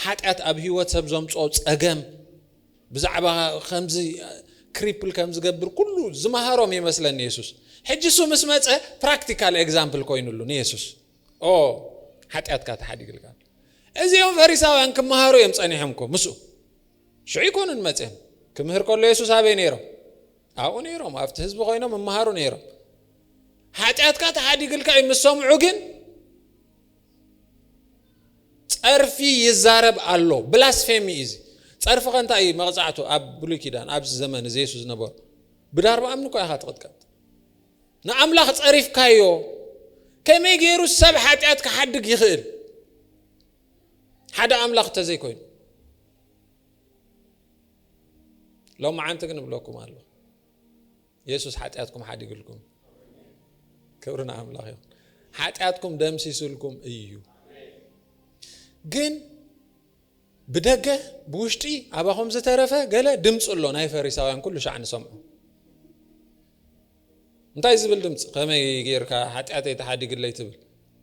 حاتيات اب هيوت سب زمصو صقم بزعبا خمزي كريبل كم زغبر كله زمهارهم يመስለን ኢየሱስ ሕጂሱ መስመጸ ፕራክቲካል ኤግዛምፕል ኮይኑሉ ኢየሱስ ኃጢአት ካ ተሐዲግልካ እዚኦም ፈሪሳውያን ከመሃሩ የምጸኒሕምኮ ምሱ ሽዒኮንን መጽም ከምህር ኮሎ ኢየሱስ አበይ ነይሮ አው ነይሮ ማፍት ህዝብ ኮይኖም መሃሩ ነይሮ ኃጢአት ካ ተሐዲግልካ ይምሰምዑ ግን ጸርፊ ይዛረብ አሎ ብላስፌሚ ኢዚ ጸርፍ ከንታይ መቅጻዕቱ አብ ብሉይ ኪዳን አብ ዘመን ኢየሱስ ነበር ብዳር ባምንኮ ያኻ ተቀጥቀጥ ንአምላኽ ጸሪፍካዮ ከመይ ገይሩ ሰብ ኃጢአት ከሐድግ ይኽእል ሓደ አምላኽ ተዘይኮይኑ ለው ማዓንተ ግን ብለኩም አለ ኢየሱስ ኃጢአትኩም ሐዲግልኩም ክብርና አምላኽ ይሁን ኃጢአትኩም ደምሲሱልኩም እዩ ግን بدقة بوشتي أباهم زترفة قال دمس الله ناي فريساويان كل شأن سمعه انت يزبل دمس قام يغير كا حتى يتحدق اللي تبل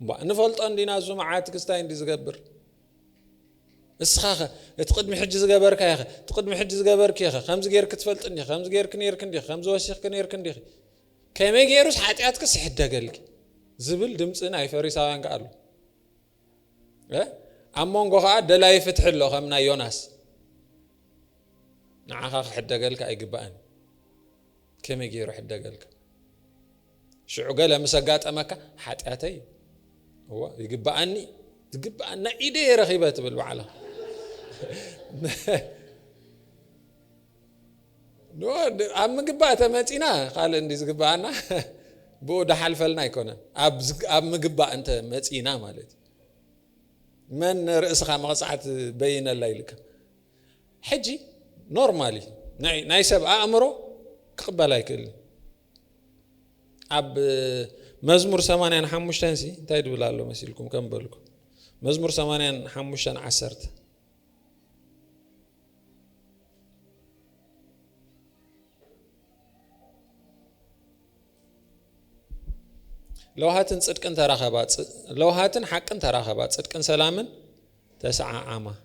نفلط عندنا زمعات كستاين دي زغبر اسخاخه تقدم حج زغبر كا يا اخي تقدم حج زغبر كا يا اخي خمس غير كتفلطني خمس غير كنير كندي خمس وسخ كنير كندي كما يغيروس حتيات كس حدقلك زبل دمس ناي فريساويان قالوا أمونغو خا دلاي فتح له خمنا يوناس نعاخ حدقلك ايغبان كما يجي يروح حدقلك شعقله مسقات امكا حاتياتي هو يغباني تغبانا ايدي رخيبه بالبعله نو ام غبات متينا قال اندي زغبانا بو دحلفلنا يكون اب مغبا انت متينا مالتي من رأسك مقصعت بين الليلك حجي نورمالي نايسب أمره قبل كل أب مزمور 8 حمشتن سي تايد بلالو مسيلكم كم بالكم مزمور 8 حمشتن عسرت لو هاتن صدقن تراخبات لو هاتن حقن تراخبات صدقن سلامن تسعى عاما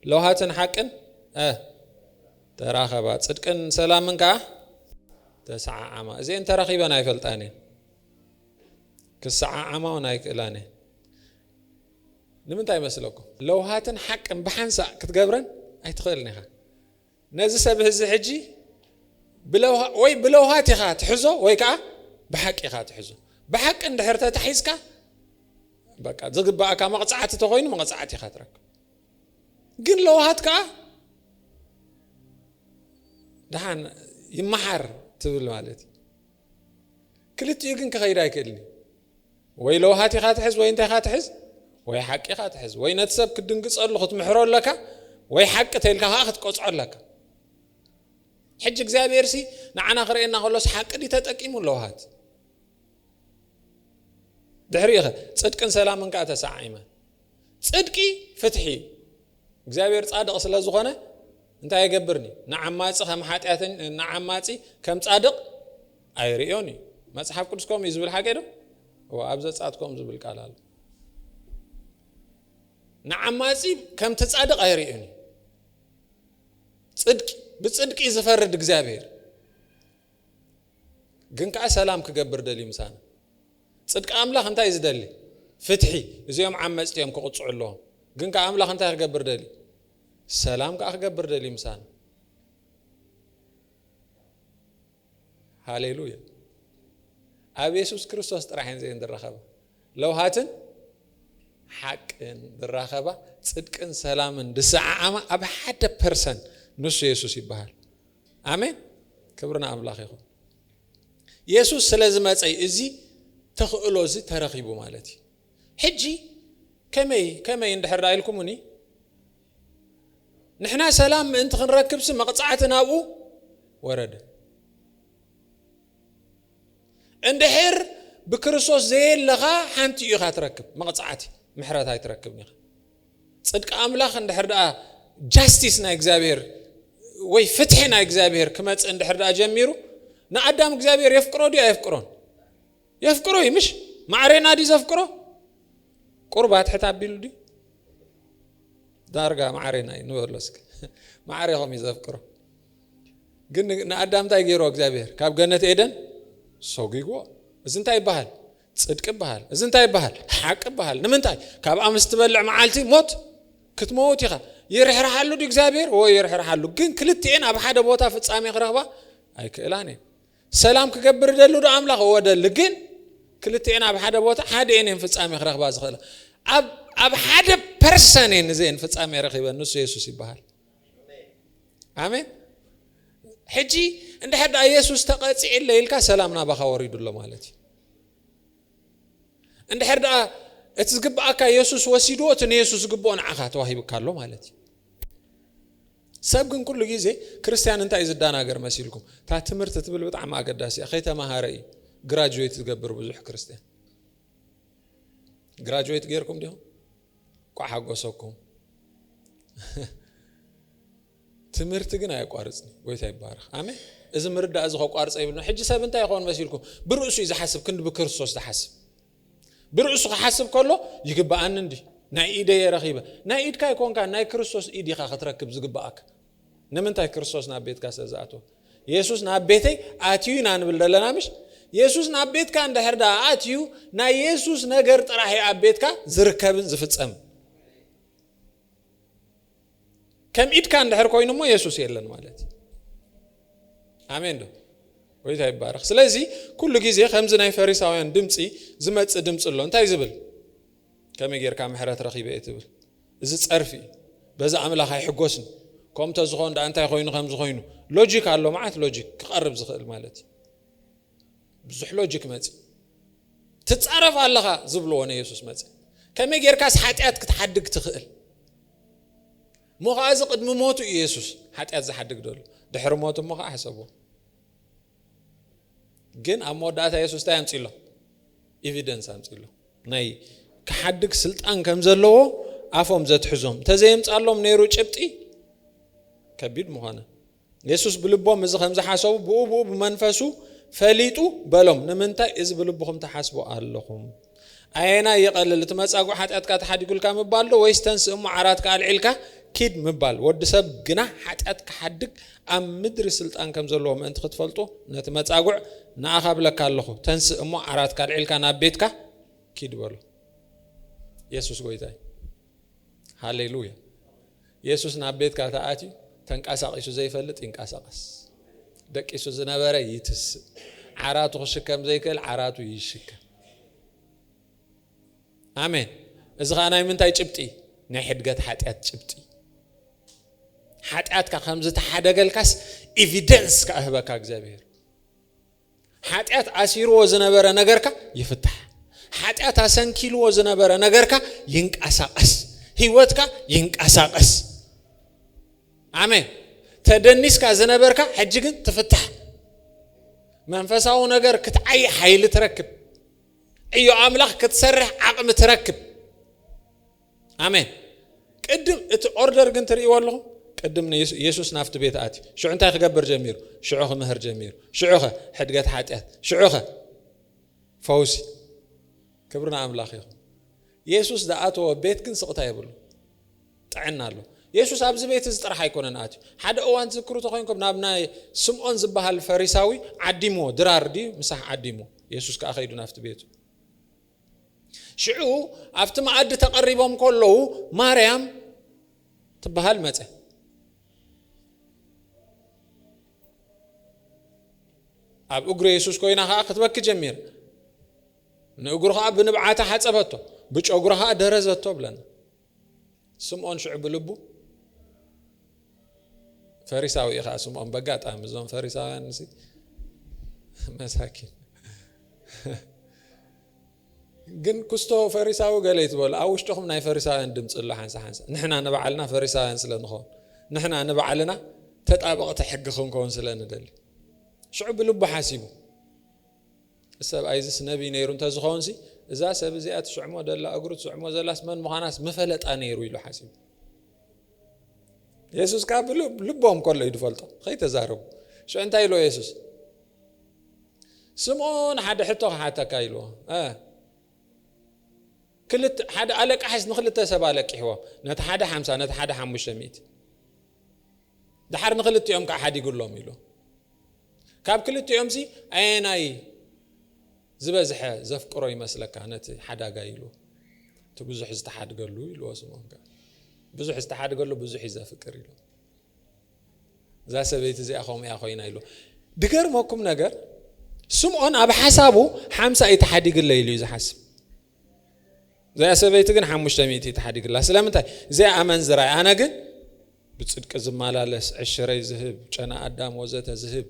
لو هاتن حقن تراخبات صدقن سلامن كا تسعى عاما زين تراخيبنا يفلطاني كسعى عاما ونايكلاني لمنتا يمسلكم لو هاتن حقن بحنسا كتغبرن اي تخيلنيها نزي سبه زي حجي بلو وي بلو هاتي خا تحزو وي كا بحق يخات حزو بحق عند حرته تحيسكا بقى زغبا كا مقصعت تخوين مقصعت يخاترك ግን لو هاتكا دحان يمحر تبل مالتي كلت يغن كخير ايكلني وي لو هاتي خات حز وي انت خات حز وي حق خات حز وي نتسب كدنقصلو خت لك وي حق تلك هاخت قصعلك حج እግዚአብሔር ሲ نعنا خرينا خلص حق دي تطقيمو لو هات دحريخ صدقن سلامن كا تسعيمه صدقي فتحي እግዚአብሔር ጻድق ስለዝኾነ እንታይ ይገብርኒ ንዓማጺ ከም ኃጢአተኝ ንዓማጺ ከም ጻድቅ አይሪዮኒ መጽሐፍ ቅዱስኩም ይዝብል ሓገዶ ወአብ ዘጻትኩም ዝብል ቃል አለ ንዓማጺ ከም ተጻድቅ አይሪዮኒ ጽድቅ بصدق يزفرد እግዚአብሔር ግን ካ ሰላም ከገብር ደሊ ምሳና ጽድቅ አምላኽ እንታይ ይዝደሊ ፍትሒ እዚኦም ዓመጽቲኦም ከቆጽዑሎም ግን ካ አምላኽ እንታይ ከገብር ደሊ ሰላም ካ ከገብር ደሊ ምሳና ሃሌሉያ አብ ኢየሱስ ክርስቶስ ጥራሕን ዘን ድራኸባ ለውሃትን ሓቅን ድራኸባ ጽድቅን ሰላምን ድሰዓማ አብ ሓደ ፐርሰንት نسو يسوع يبهال آمين كبرنا أملاخ يخون يسوع سلازم أتأي إزي تخلو زي ترخيبو مالتي حجي كمي يندحر رأيلكموني نحنا سلام انت خنركب سم مقطعتنا أبو ورد اندحر بكريستوس زي لغا حنتي يخا تركب مقطعتي محرات هاي تركبني صدق أملاخ اندحر جاستيس نا እግዚአብሔር ወይ ፍትሕና እግዚአብሔር ከመጽ እንደሕርዳ ጀሚሩ ናአዳም እግዚአብሔር ይፍቅሮ ዲ አይፍቅሮን ይፍቅሮ ይምሽ ማዕሬና ዲ ዘፍቅሮ قربات حتى بيلدي دارجا معرينا نورلسك معريهم يذكروا قلنا نقدم تاي غيرو እግዚአብሔር ካብ ገነት ኤደን ሶጊጎ እዝንታይ ይባሃል ጽድቅ ይባሃል እዝንታይ ይባሃል ሐቅ ይባሃል ንምንታይ ካብ አምስት በልዕ መዓልቲ ሞት ክትሞት ይኻ ይርሕርሃሉ እግዚአብሔር ወይ ይርሕርሃሉ ግን ክልቴን ኣብ ሓደ ቦታ ፍጻሜ ክረኽባ ኣይክእላኔ ሰላም ክገብር ደሉ አምላኽ ወደል ግን ክልቴን ኣብ ሓደ ቦታ ሓደ እኔን ፍጻሜ ክረኽባ ዝኽእል ኣብ ሓደ ፐርሰንን ዘን ፍጻሜ ረኺበን ንሱ ኢየሱስ ይባሃል አሜን حجي عند حد يسوع تقاطع الليلك سلامنا بخوريد الله مالتي عند حد اتزغباك يسوع وسيدوت يسوع غبون عخات واهيب كالو مالتي سبغن كل غيزه كريستيان انت يزدان اگر مسيلكم تا تمرت تبل بطعم اقداسي اخيته مهاري جراجويت تغبر بزح كريستيان جراجويت غيركم ديو كو حقوسكم ትምርት ግን አይቋርጽም ወይታ ይባረክ አሜን እዚ ምርዳ እዚ ቋርጽ አይብልና ሕጂ ሰብ እንታይ ይኾን መስልኩም ብርኡሱ ይዝሐስብ ክንድ በክርስቶስ ተሐስብ ብርኡሱ ከሐስብ ከሎ ይግባአን እንዲ ናይ ኢደ የረኺበ ናይ ኢድካ ይኮንካ ናይ ክርስቶስ ኢዲኻ ክትረክብ ዝግባአክ ንምንታይ ክርስቶስ ናብ ቤትካ ሰዛአቶ ኢየሱስ ናብ ቤተይ አትዩ ናንብል ደለና ምሽ ኢየሱስ ናብ ቤትካ እንደህርዳ አትዩ ናይ ኢየሱስ ነገር ጥራህ ኣብ ቤትካ ዝርከብን ዝፍጸም كم إيد كان دحر كوينو مو يسوع يلن مالتي آمين دو ويتا يبارك سلازي كل جزء خمسة ناي فريساويان دمتي زمت دمت الله أنت يزبل كم يجير كام حرات رخيبة يتبل زت عرفي بس عمله هاي حجوسن كم تزخون ده أنت يخوينو خمس خوينو لوجيك على معت لوجيك قرب زخل مالتي بزح لوجيك مات تتعرف على خا زبلونه يسوع مات كم يجير كاس حاتيات كتحدق تخيل مخازق قد موتو يسوع حتى ازحدق دول دحر موتو مخ حسبو ግን አሞዳታ ኢየሱስ ታያምጽሎ ኤቪደንስ አምጽሎ ናይ ከሐድግ ስልጣን ከም ዘለዎ አፎም ዘትሕዞም ተዘይምጻሎም ነይሩ ጭብጢ ከቢድ መሆነ ኢየሱስ ብልቦም እዚ ከም ዝሐሰቡ ብኡቡ መንፈሱ ፈሊጡ በሎም ንምንታይ እዚ ብልቦም ተሐስቡ ኣለኹም አይና ይቀልል ተመጻጉ ኃጢአትካ ተሐድጉልካ መባልዶ ወይስ ተንስእሙ ዓራት ካልዒልካ كيد مبال ود سب جنا حتى كحدك أم مدري سلطان كم زلوا ما أنت خطفلتو نتمتعوا نأخذ لك الله تنس أمو عرات كارعيل كان بيتك كيد بالو يسوع قويتاي هاليلويا يسوع نبيتك تأتي تنكاسق يسوع زي فلت إنكاسقس دك يسوع زنبرة يتس عراته خشكم زي كل عراته يشك آمين إذا أنا من تاي جبتي نحد قد حتى جبتي حتى كخمسة حدا الكاس evidence كأهبك أجزابير حتى أسير وزن برا نجارك يفتح حتى أسن كيلو وزن برا نجارك ينك أساقس هيوتك ينك أساقس آمين تدنيس كزن برك حجيجن تفتح منفسه نجار كتعي حيل تركب أي عملاق كتسرح عقم تركب آمين قدم اوردر جنتري والله قدمنا يسوع نافت بيت آتي شو أنت خجبر جميل شعوخ مهر جميل شعوخ حدقات حاتيات شعوخ فوزي كبرنا أملاخ يسوع دعاته بيت كن سقطه يبلو تعنا له يسوع أبز بيت راح يكون آتي حدا أوان ذكروا تخينكم نابنا سمعون زبها الفريساوي عديمو درار دي مسح عديمو يسوع كأخيدو نافت بيته شعو أفتح معد تقريبهم كله مريم تبهال متى أب أجري يسوع كوينا ها كتبك جميل نأجرها بنبعته حسبته بيج أجرها درزته بلنا سمعون شعب لبو فريساوي إخا سمعون بقات أمزون فريساوي نسي مساكين جن كستو فريساو قاليت بول أوشتهم ناي فريساوين دمت الله حنسا نحنا نبعلنا فريساوين سلنا خون نحنا نبعلنا تتابع تحققهم كون سلنا دلي شعب لب حاسبه السبب أيزس نبي نيرون تزخونسي إذا سبب زيات شعمو دلا أقرط شعمو زلاس من مخاناس مفلت أنيرو يلو حاسب يسوع كاب لبهم كله يدفلطه خي تزارب شو أنت يلو يسوع سمعون حد حتى كايلو كلت حدا عليك حس نخلت سبالك حوا نت حدا 50 نت حدا 500 دحر نخلت يوم كحد يقول لهم يلو كاب كلت يوم سي عيناي زبزح زفقرو يمسلك نت حدا قايلو تبزح استحاد قالو يلو اسمهم قال بزح استحاد قالو بزح يزفقر يلو ذا سبيت زي اخوم يا اخوينا يلو دغر ماكم ነገር سمعون اب حسابو 50 يتحدق له يلو يحسب زي سبيت ግን 500 يتحدق له ስለምንታይ زي አመን ዝራይ አና ግን بصدق زمالالس عشري ذهب ጨና አዳም ወዘተ ذهب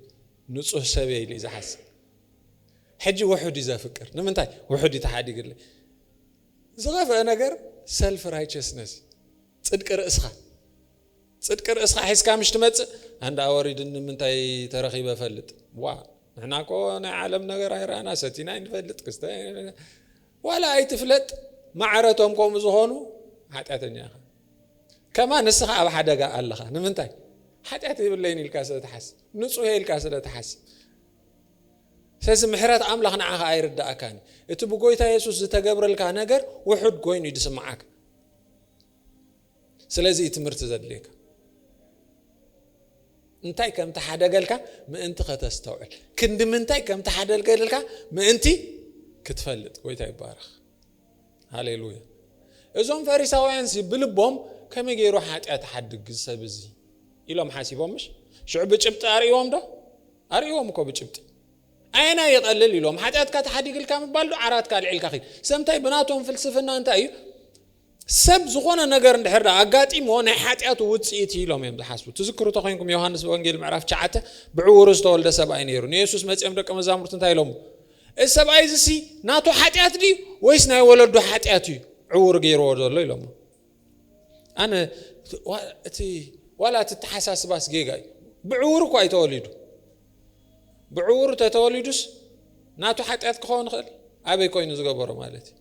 ንጹህ ሰበይ ይል ይحسب حجي وحد يزفقر ንምንታይ وحد يتحدق له زغف ነገር سلف رايتشسنس صدق رأسخ حيس كامش تمت عند أوريد إن من تاي ترخي بفلت وا إحنا كونا عالم نجار هيرانا ستينا نفلت كستا ولا أي تفلت معرتهم قوم زهونو حتى أتنيا كما نسخ أب حدا قال الله نمن تاي حتى أتبلين الكاسة تحس نصو هي الكاسة تحس ساز محرات عمله نعها أيرد أكان إتبقوي تا يسوس تجبر الكانجر وحد قوين يدسم معك سلازي تمرت زدليك انتي كم تحدقلك ما انت ختستوعل كند منتي كم تحدقلك ما انتي كتفلت ويتا يبارخ هاليلويا اذن فارساويان سي بلبهم كم يجيرو حاجات حدق سبزي يلوم حاسبهم مش شعب جبت اريوم ده اريوم كو بجبت اين يقلل يلوم حاجات كتحدقلك مبالو عرات كالعلك اخي سمتي بناتهم فلسفنا انت اي سب زغونا نجار نحرنا أقاتي مو حاتيات وتصيتي لهم يوم بحسبوا تذكروا تقينكم يوحنس بانجيل معرف شعته بعورس تولد سبعين يرون يسوس ما تأمرك كم زامر تنتهي لهم السبعين زسي ناتو حاتيات دي ويسنا يولدوا حاتياتي عور غير ولا لهم أنا ولا تتحسس بس جيجاي بعورك أي تولدوا بعور تتولدوس ناتو حاتيات كون خل أبي كوين زجبر مالتي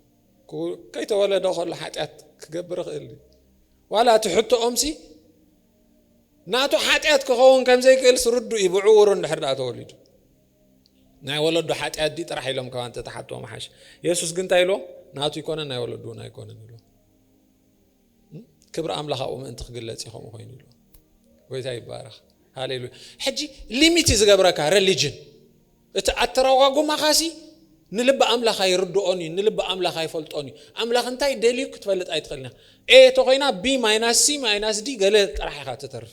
كي تولد دخل حاتيات كجبر خلي ولا تحط أمسي ناتو حاتيات كخون كم زي كل سردوا يبعور نحرد تولد نا ولدوا حاتيات دي ترى حيلهم كمان تتحطوا محش يسوس قنت يلو ناتو يكون نا يولدوا نا يكون يلو كبر أملاها أنت خجلت يخون خوين يلو ويتاي بارخ هاليلو حجي ليميتي زجبرك ريليجن أتراوغو مخاسي نلب أملاخ يردوني نلب أملاخ يفلتوني أملاخ انتاي دليك تفلت أي تخلنا إيه تقينا بي مايناس سي مايناس دي قالت راح يخاطر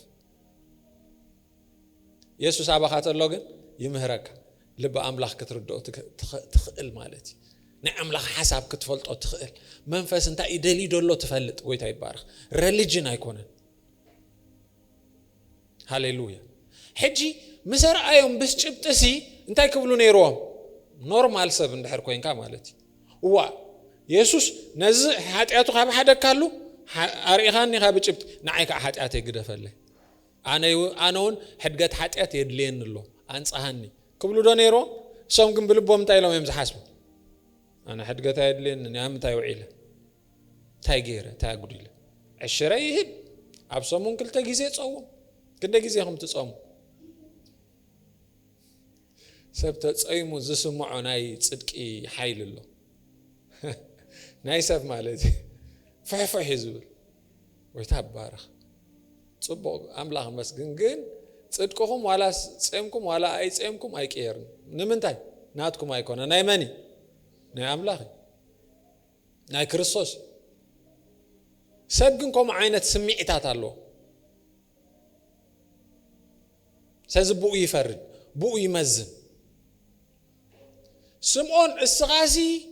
يسوع سابق خاطر لوجن يمهرك لب أملاخ كتردو تخيل مالتي نا أملاخ حساب كتفلت أو تخيل منفس انتاي دلي دولو تفلت ويتاي بارخ ريليجن هيكونن هاليلويا حجي مسر أيوم بس جبتسي انتاي كبلو نيروهم نورمال سب ندحر كوين كمالتي هو يسوس نز حاتياتو خاب حدا كالو اريخاني خاب جبت نعيك حاتياتي غدفله اناون حدغت حاتيات يدلين له انصحني كبلو دونيرو سوم كن بلبوم تايلو يم زحاسب انا حدغت يدلين نيام تاي وعيله تاي غيره تاي غديله عشري يهد ابسمون كلتا غيزه تصوم كنده غيزيهم تصوموا سبت تصيمو زسمعو ناي صدقي حيل له ناي سب مالتي فحفح يزول ويتبارخ صبو املاح مسكن ግን صدقكم ولا صيمكم ولا اي صيمكم اي قيرن نمنتاي ناتكم ايكون ناي مني ناي املاح ناي ክርስቶስ سبكم عينت سمعتات الله سزبو يفرد بو يمزن سمعون السغاسي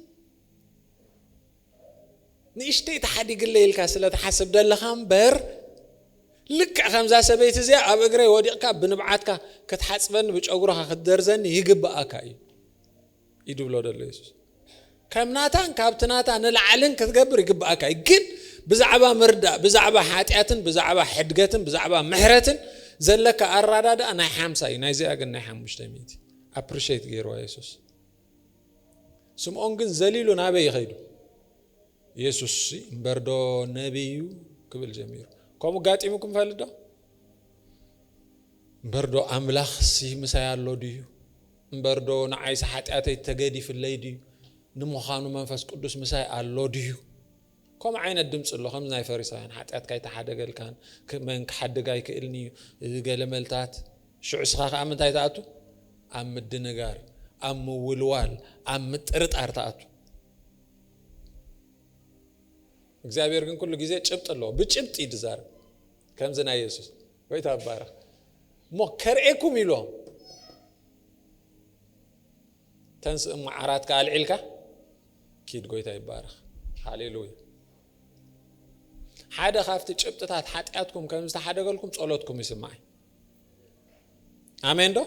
نشتي تحدي قل لي الكاسلة تحسب دلخام بر لك خمسة سبيت زي أبغري وديك بنبعتك كتحسبن بتشغرها خدرزن يجيبك أي يدبلو دليس كم ناتان كابتناتان العلن كتجبر يجيبك أي جد بزعبة مردا بزعبة حاتياتن بزعبة حدقتن بزعبة محرتن زلك الرادة أنا حامسة نايزي أجن حام مجتمعتي appreciate غيره يسوع سمعون جن زليلو نبي خيرو يسوع بردو نبيو قبل جميع كم قاتي ممكن فلدا بردو أملاخ سي مسايا الله ديو بردو نعيس حتى تجدي في الليل نمخانو منفس قدوس مسايا الله ديو كم عين الدمس الله خمس ناي فريسان حتى كي تحدق الكان من كحدق أي كإلني قال ملتات شو عسخاخ أم تايتاتو أم الدنجار أم ولوال أم ترت أرتاتو እግዚአብሔር ግን ሁሉ ጊዜ ጭብጥ ነው በጭብጥ ይድዛር ከምዘና ኢየሱስ ወይ ታባራ ሞከርኤኩም ይሎ ተንስ ማዓራት ካልዒልካ ኪድ ጎይታ ይባረክ ሃሌሉያ ሓደ ኻፍቲ ጭብጥታት ኃጢአትኩም ከምዝ ተሓደገልኩም ጸሎትኩም ይስማዕ አሜን ዶ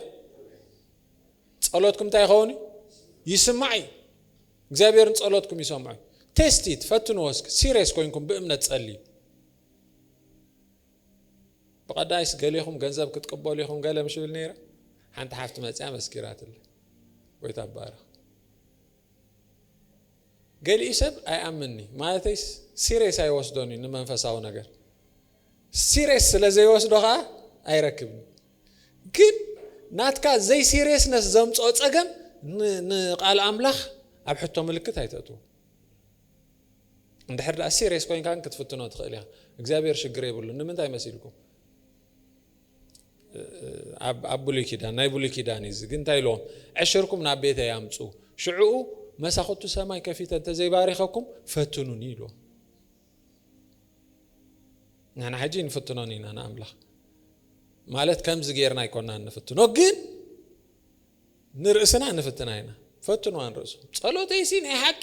ጸሎትኩም ታይኾኒ ይስማዕ እግዚአብሔርን ጸሎትኩም ይሰማዕ تستيت فتنوا وسك سيريس كوينكم بأمنة تصلي بقدايس قاليهم جنزاب كتقبليهم قال مش بالنيرة حنت حفت مسألة مسكرات الله ويتبارك قال يسب أي أمني ما تيس سيريس أي وصدوني نما نفساو نجار سيريس لزي وصدوها أي ركبني كن ناتكا زي سيريس ناس زمت أتسجن قال أملاخ أبحثهم ملكت هيتأتو عند حد السيريس كوين كان كتفتنوا تخيلها እግዚአብሔር ሽግር ይብሉ ምን ታይመስልኩም አብሉይ ኪዳን ናይ ብሉይ ኪዳን ይዝ ግን ታይሎም አሽርኩም ናቤተ ያምጹ ሽዑኡ መሳኸቱ ሰማይ ከፊት ተዘይባሪኸኩም ፈትኑኒ ይሎ ናና ሐጂን ፈትኑኒ ናና አምላክ ማለት ከምዝ ገርና ይኮና እንፈትኖ ግን ንርእስና እንፈትናይና ፈትኑ አንርሱ ጸሎተይ ሲን ሐቂ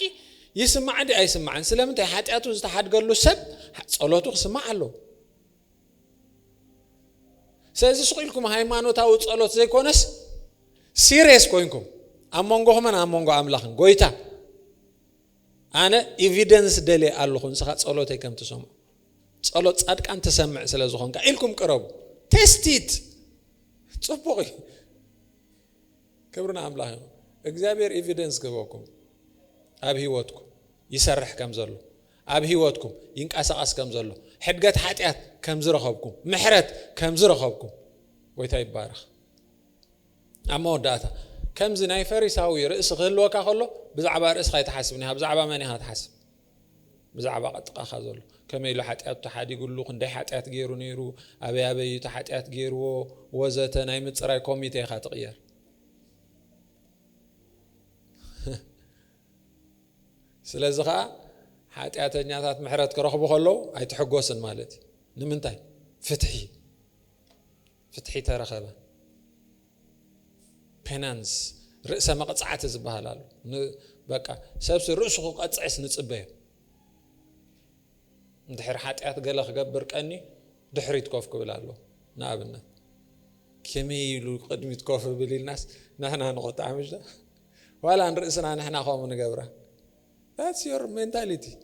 يسمع عندي أي سمع عن سلامة حاتياتو استحد قال له سب صلاته سمع له سأزي سقيلكم هاي ما نوتاو صلاة زي كونس سيريس كوينكم أمونغو من أمونغو أملاخن قويتا أنا evidence دلي اللهون سخات صلاة كم تسمع صلاة صدق أن تسمع سلازخون كإلكم قرب تستيت تصبغي كبرنا أملاخن እግዚአብሔር evidence ገባኩም أب هيوتكم يسرح كم زلوا أب هيوتكم ينقاسقاس كم زلوا حدقت حاتيات كم زرخبكم محرت كم زرخبكم ويتاي بارخ أما وداتا كم زناي فريساوي رئيس غلوا كخلو بزعبا رئيس خاي تحاسبني بزعبا ماني هتحاسب بزعبا قطقا خازلو كما يلو حاتيات تحاد يقول له خندي حاتيات غيرو نيرو أبي تحاتيات غيرو وزته ناي مصراي كوميتي خاتغير ስለዚህ ኃጢአተኛታት ምሕረት ከረኽቡ ከለው አይተሐጎስን ማለት ንምንታይ ፍትሒ ተረኸበ ፔናንስ ርእሰ መቅጻዕት ዝባሃላሉ በቃ ሰብስ ርእሱ ቀጽዕስ ንጽበየ እንድሕር ኃጢአት ገለ ክገብር ቀኒ ድሕሪት ኮፍ ክብላሎ ንኣብነት ከመይሉ ቅድሚት ኮፍ ብሊልናስ ናህና ንቆጣ ምሽዳ ዋላ ንርእስና ንሕና ኸም ንገብራ That's your mentality.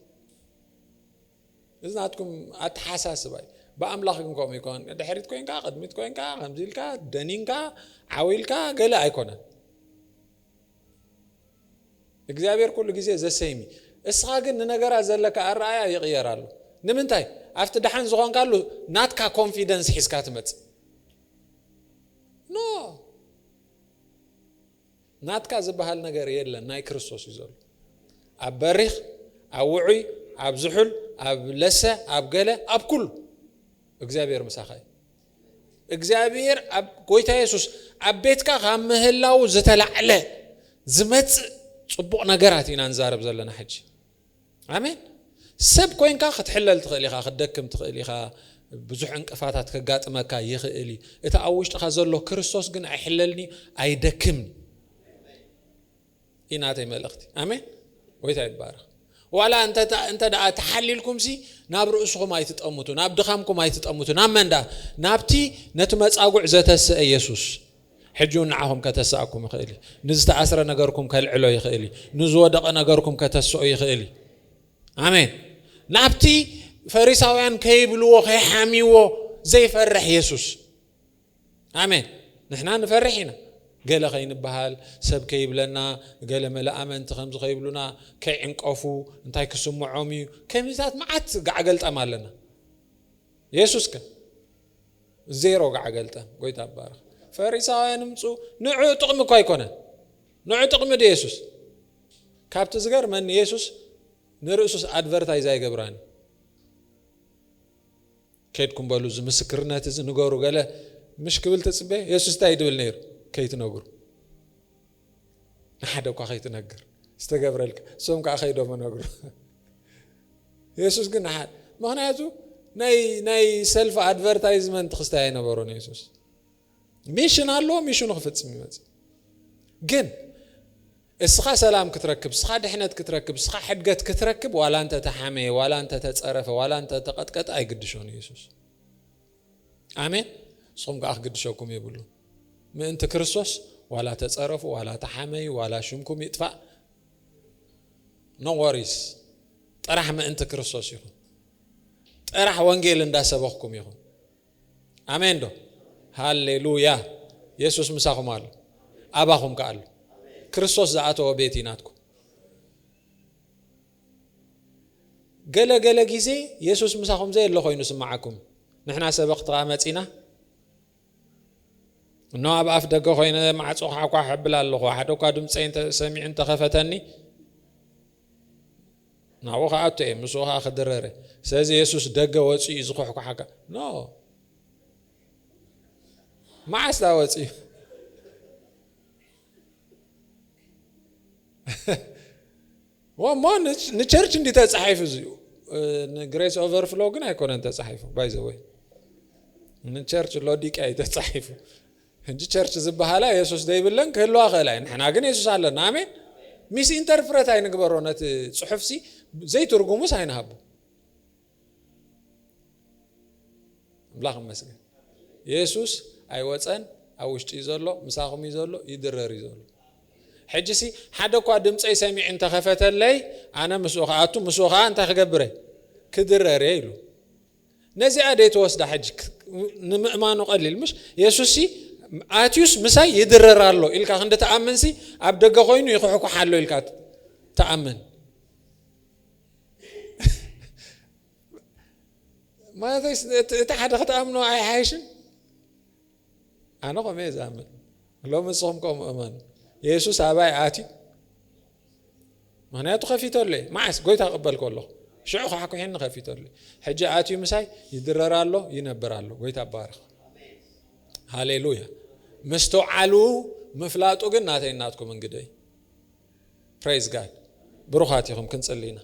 It's not come at حساسة بأملاخكم كم يكون دحرت كوين كا قدمت كوين كا خمسيل كا دنين كا عويل كا قلا أيكونه እግዚአብሔር كل جزء زي سيمي إسحاقن نجارة زلك الرأي يغيره نمنتاي after دحين زغان قالوا not ka confidence حسكات مت no not ka زبهال نجار يلا ناي كريستوس يزول أبرخ أوعي أبزحل أبلسة أبقلة أبكل إجزابير مساخي إجزابير أب قويت يسوس أبيتك غمه الله وزتلعله زمت صبوا نجاراتي ننزارب زلنا حج آمين سب كوين كا ختحلل تخليها خدكم تخليها بزح انقفاتات كقات مكا يخلي إذا أوشت خزله كريستوس جن أحللني أيدكمني إناتي ملختي آمين ويتاي بارخ ولا انت تحللكم سي نابر اسكم اي تطمتو ناب دخامكم اي تطمتو نامندا نابتي نتمصاغع زتس يسوس حجون معهم كتساكم يخيلي نزت اسر نغركم كالعلو يخيلي نزودق نغركم كتسو يخيلي امين نابتي فريساويان كيبلو خيحاميو زي فرح يسوس امين نحنا نفرحينا قال خين بحال سب كيبلنا قال ملا امنت خمس خيبلنا كي عنقفو انتي كسمعومي كميزات معت قعقلت امالنا يسوس ك زيرو قعقلت قويت ابارخ فريساوያን ምጹ ንዑ ጥቅም እኮ አይኮነ ንዑ ጥቅም ደ ኢየሱስ ካብት ዝገር ማን ኢየሱስ ንርእሱስ አድቨርታይዝ አይገብራን ከድኩም በሉ ምስክርነት እዚ ንገሩ ገለ مش قبل تسبه يسوع استايدبل نير كيت نغر حدا كو خيت نغر استغبرلك سوم كا خيدو منغر يسوع كن حد معناته ناي سيلف ادفيرتايزمنت خستاي نبرون يسوع ميشن الله ميشن خفتس ميمص ግን እስኻ ሰላም ክትረክብ እስኻ ድሕነት ክትረክብ እስኻ ሕድገት ክትረክብ ዋላ አንተ ተሐመ ዋላ አንተ ተጸረፈ ዋላ አንተ ተቀጥቀጠ አይግድሾን ኢየሱስ አሜን ሶም ጋር ግድሾኩም ይብሉ ምንት ክርስቶስ ዋላ ተጸረፉ ዋላ ተሐመ ዋላ ሽምኩም ይጥፋ ኖ ወሪስ ጠራህ ምንት ክርስቶስ ይሁን ጠራህ ወንጌል እንዳሰበኩም ይሁን አሜን ዶ ሃሌሉያ ኢየሱስ ምሳኹም አሉ አባኹም ካሉ ክርስቶስ ዘአቶ ቤቲናትኩ ገለ ጊዜ ኢየሱስ ምሳኹም ዘይ ለ ኮይኑ ስማዓኩም ንሕና ሰበኽ ተቃመጺና ነው አባፍ ደገ ኮይነ ማዕጾ ኳ ሕብል ኣለኹ ሓደ ኳ ድምጽይ ሰሚዕን ተኸፈተኒ ናው ኻአቶ ምሶኻ خدرረ ስለዚህ ኢየሱስ ደገ ወጪ ዝኹሕ ኳ ኖ ማዕስታ ወጪ ومان نشرش ندي تصحيف زيو نجريس اوفرفلو ግን አይኮነን ተጻሒፉ ባይ ዘ ወይ ንቸርች ሎዲቅ አይ ተጻሒፉ እንጂ ቸርች ዝባሃላ ኢየሱስ ደይብለን ከሎ አኸላይ ንሕና ግን ኢየሱስ አለና አሜን ሚስ ኢንተርፕሬት አይንግበሮነት ጽሑፍሲ ዘይትርጉሙስ አይናሃቡ ብላህ መስገን ኢየሱስ አይወፀን አውሽጢ ዘሎ ምሳኹም ይዘሎ ይድረር ይዘሎ حجسي حدا كوا دمصي سميع انت خفتلي انا مسوخاتو مسوخا انت خغبره كدرره يلو نزي اديت وسد حج نمئمانو قليل مش يسوسي اتيوس مساي يدررالو الكا خند تامنسي ابدغ خوينو يخخو حالو الكا تامن ما تحد خطامنو اي حايشن انا قوم يزامن لو مسومكم امان ኢየሱስ አባይ አቲ ማናቱ ኸፊቶለ ማዕስ ጎይታ ቀበል ኮሎ ሽዑ ኻኩ ይሄን ኸፊቶለ ሕጂ አቲ ምሳይ ይድረራሎ ይነበራሎ ጎይታ ባርኽ ሃሌሉያ መስተዓሉ መፍላጡ ግን ናተይናትኩም እንግዲህ ፕሬዝ ጋድ ብሩኻት ይኹም ክንጽልይና